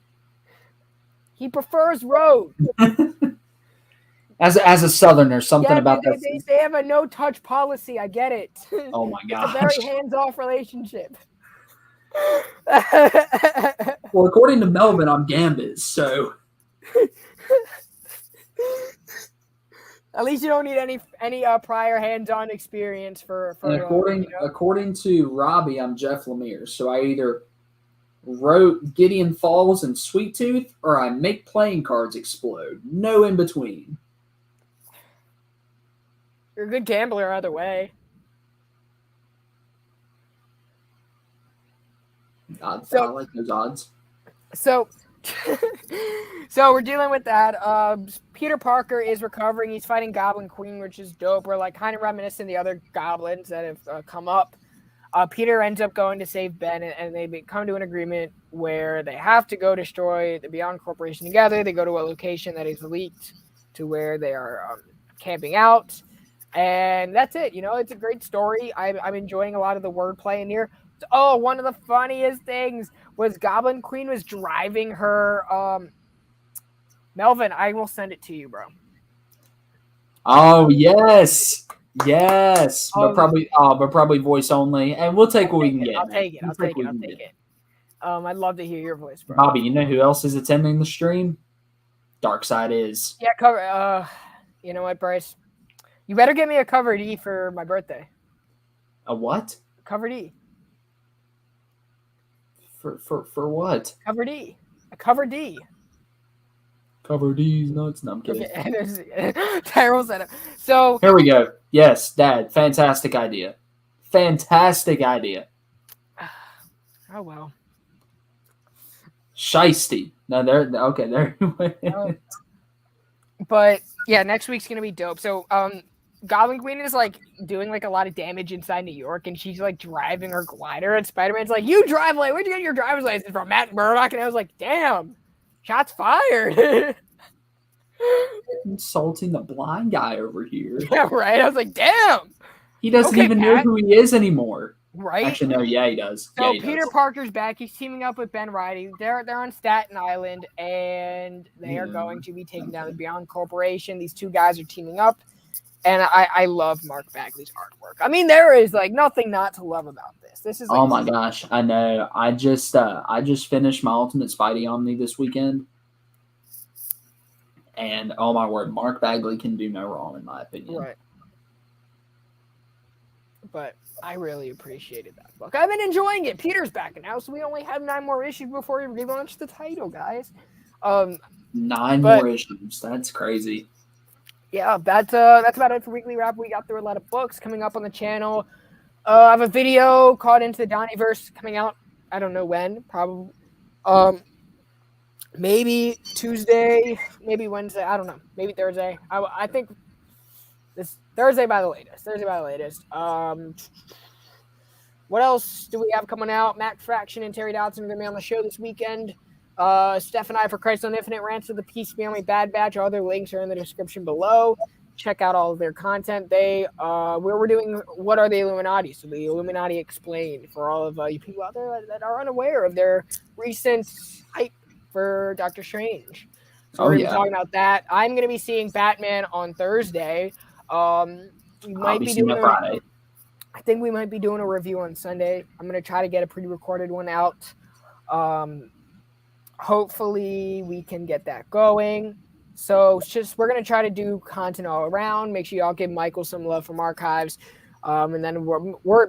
He prefers Rogue. As a Southerner, something about that. They have a no-touch policy. I get it. Oh, my gosh. It's a very hands-off relationship. Well, according to Melvin, I'm Gambit, so. At least you don't need any prior hands-on experience for according to Robbie, I'm Jeff Lemire, so I either wrote Gideon Falls and Sweet Tooth, or I make playing cards explode. No in between. You're a good gambler either way. I like those odds. So we're dealing with that. Peter Parker is recovering. He's fighting Goblin Queen, which is dope. We're like kind of reminiscing the other goblins that have come up. Peter ends up going to save Ben, and they come to an agreement where they have to go destroy the Beyond Corporation together. They go to a location that is leaked to where they are camping out. And that's it. It's a great story. I'm enjoying a lot of the wordplay in here. Oh, one of the funniest things was Goblin Queen was driving her. Melvin, I will send it to you, bro. Oh, yes. Yes, but probably voice only, and we'll take what we can get. I'll take it. I'd love to hear your voice, bro. Bobby, you know who else is attending the stream? Darkseid is. Yeah, cover. You know what, Bryce? You better get me a cover D for my birthday. A what? Cover D. For what? Cover D. A cover D. Cover D's nuts. No, I'm kidding. Okay. Terrible setup. So here we go. Yes, Dad. Fantastic idea. Fantastic idea. Oh well. Shiesty. No, there. But yeah, next week's gonna be dope. So Goblin Queen is like doing like a lot of damage inside New York, and she's like driving her glider, and Spider-Man's like, "You drive like, where'd you get your driver's license from, Matt Murdock?" And I was like, "Damn, shots fired." Insulting the blind guy over here. Yeah, right. I was like, "Damn." He doesn't even know who he is anymore. Right? Actually, no. Yeah, he does. So yeah, Peter Parker's back. He's teaming up with Ben Reilly. They're on Staten Island, and they are going to be taking down the Beyond Corporation. These two guys are teaming up. And I love Mark Bagley's artwork. I mean, there is like nothing not to love about this. This is like, oh my gosh, I know. I just finished my Ultimate Spidey Omni this weekend, and oh my word, Mark Bagley can do no wrong in my opinion. Right. But I really appreciated that book. I've been enjoying it. Peter's back now, so we only have 9 more issues before we relaunch the title, guys. 9 more issues. That's crazy. Yeah, that's about it for Weekly Wrap. We got through a lot of books coming up on the channel. I have a video called Into the Donnieverse coming out. I don't know when, probably. Maybe Tuesday, maybe Wednesday. I don't know. Maybe Thursday. I think this Thursday by the latest. What else do we have coming out? Matt Fraction and Terry Dodson are going to be on the show this weekend. Steph and I, for Christ on Infinite, Rants of the Peace Family Bad Batch. All their links are in the description below. check out all of their content. Where we're doing What Are the Illuminati? So the Illuminati Explained for all of you people out there that are unaware of their recent hype for Doctor Strange. So we're going to be talking about that. I'm going to be seeing Batman on Thursday. We I'll be seeing it Friday. I think we might be doing a review on Sunday. I'm going to try to get a pre-recorded one out. Hopefully we can get that going. So we're going to try to do content all around. Make sure y'all give Michael some love from Archives. And then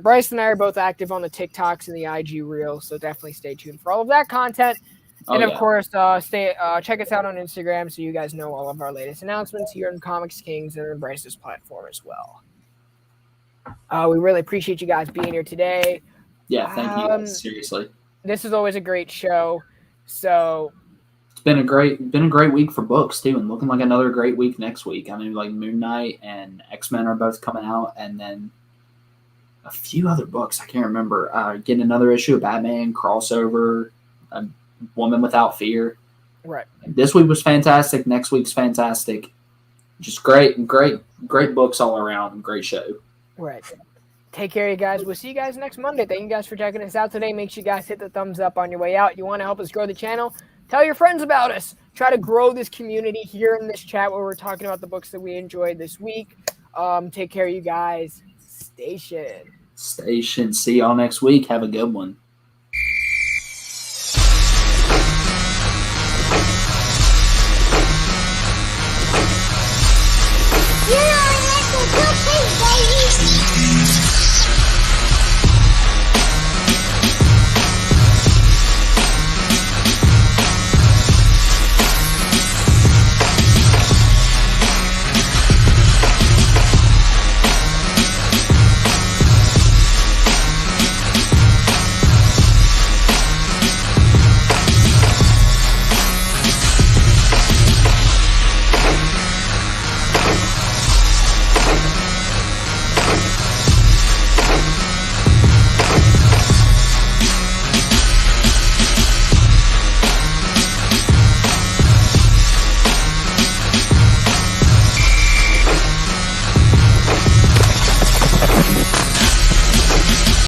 Bryce and I are both active on the TikToks and the IG Reel. So definitely stay tuned for all of that content. And of course, check us out on Instagram so you guys know all of our latest announcements here on Comics Kings and on Bryce's platform as well. We really appreciate you guys being here today. Yeah, thank you guys, seriously. This is always a great show. So it's been a great week for books too, and looking like another great week next week. I mean, like Moon Knight and Xmen are both coming out, and then a few other books I can't remember. Getting another issue of Batman crossover, A Woman Without Fear. Right. This week was fantastic. Next week's fantastic. Just great books all around. Great show. Right. Take care, you guys. We'll see you guys next Monday. Thank you guys for checking us out today. Make sure you guys hit the thumbs up on your way out. You want to help us grow the channel? Tell your friends about us. Try to grow this community here in this chat where we're talking about the books that we enjoyed this week. Take care, you guys. Station. See y'all next week. Have a good one.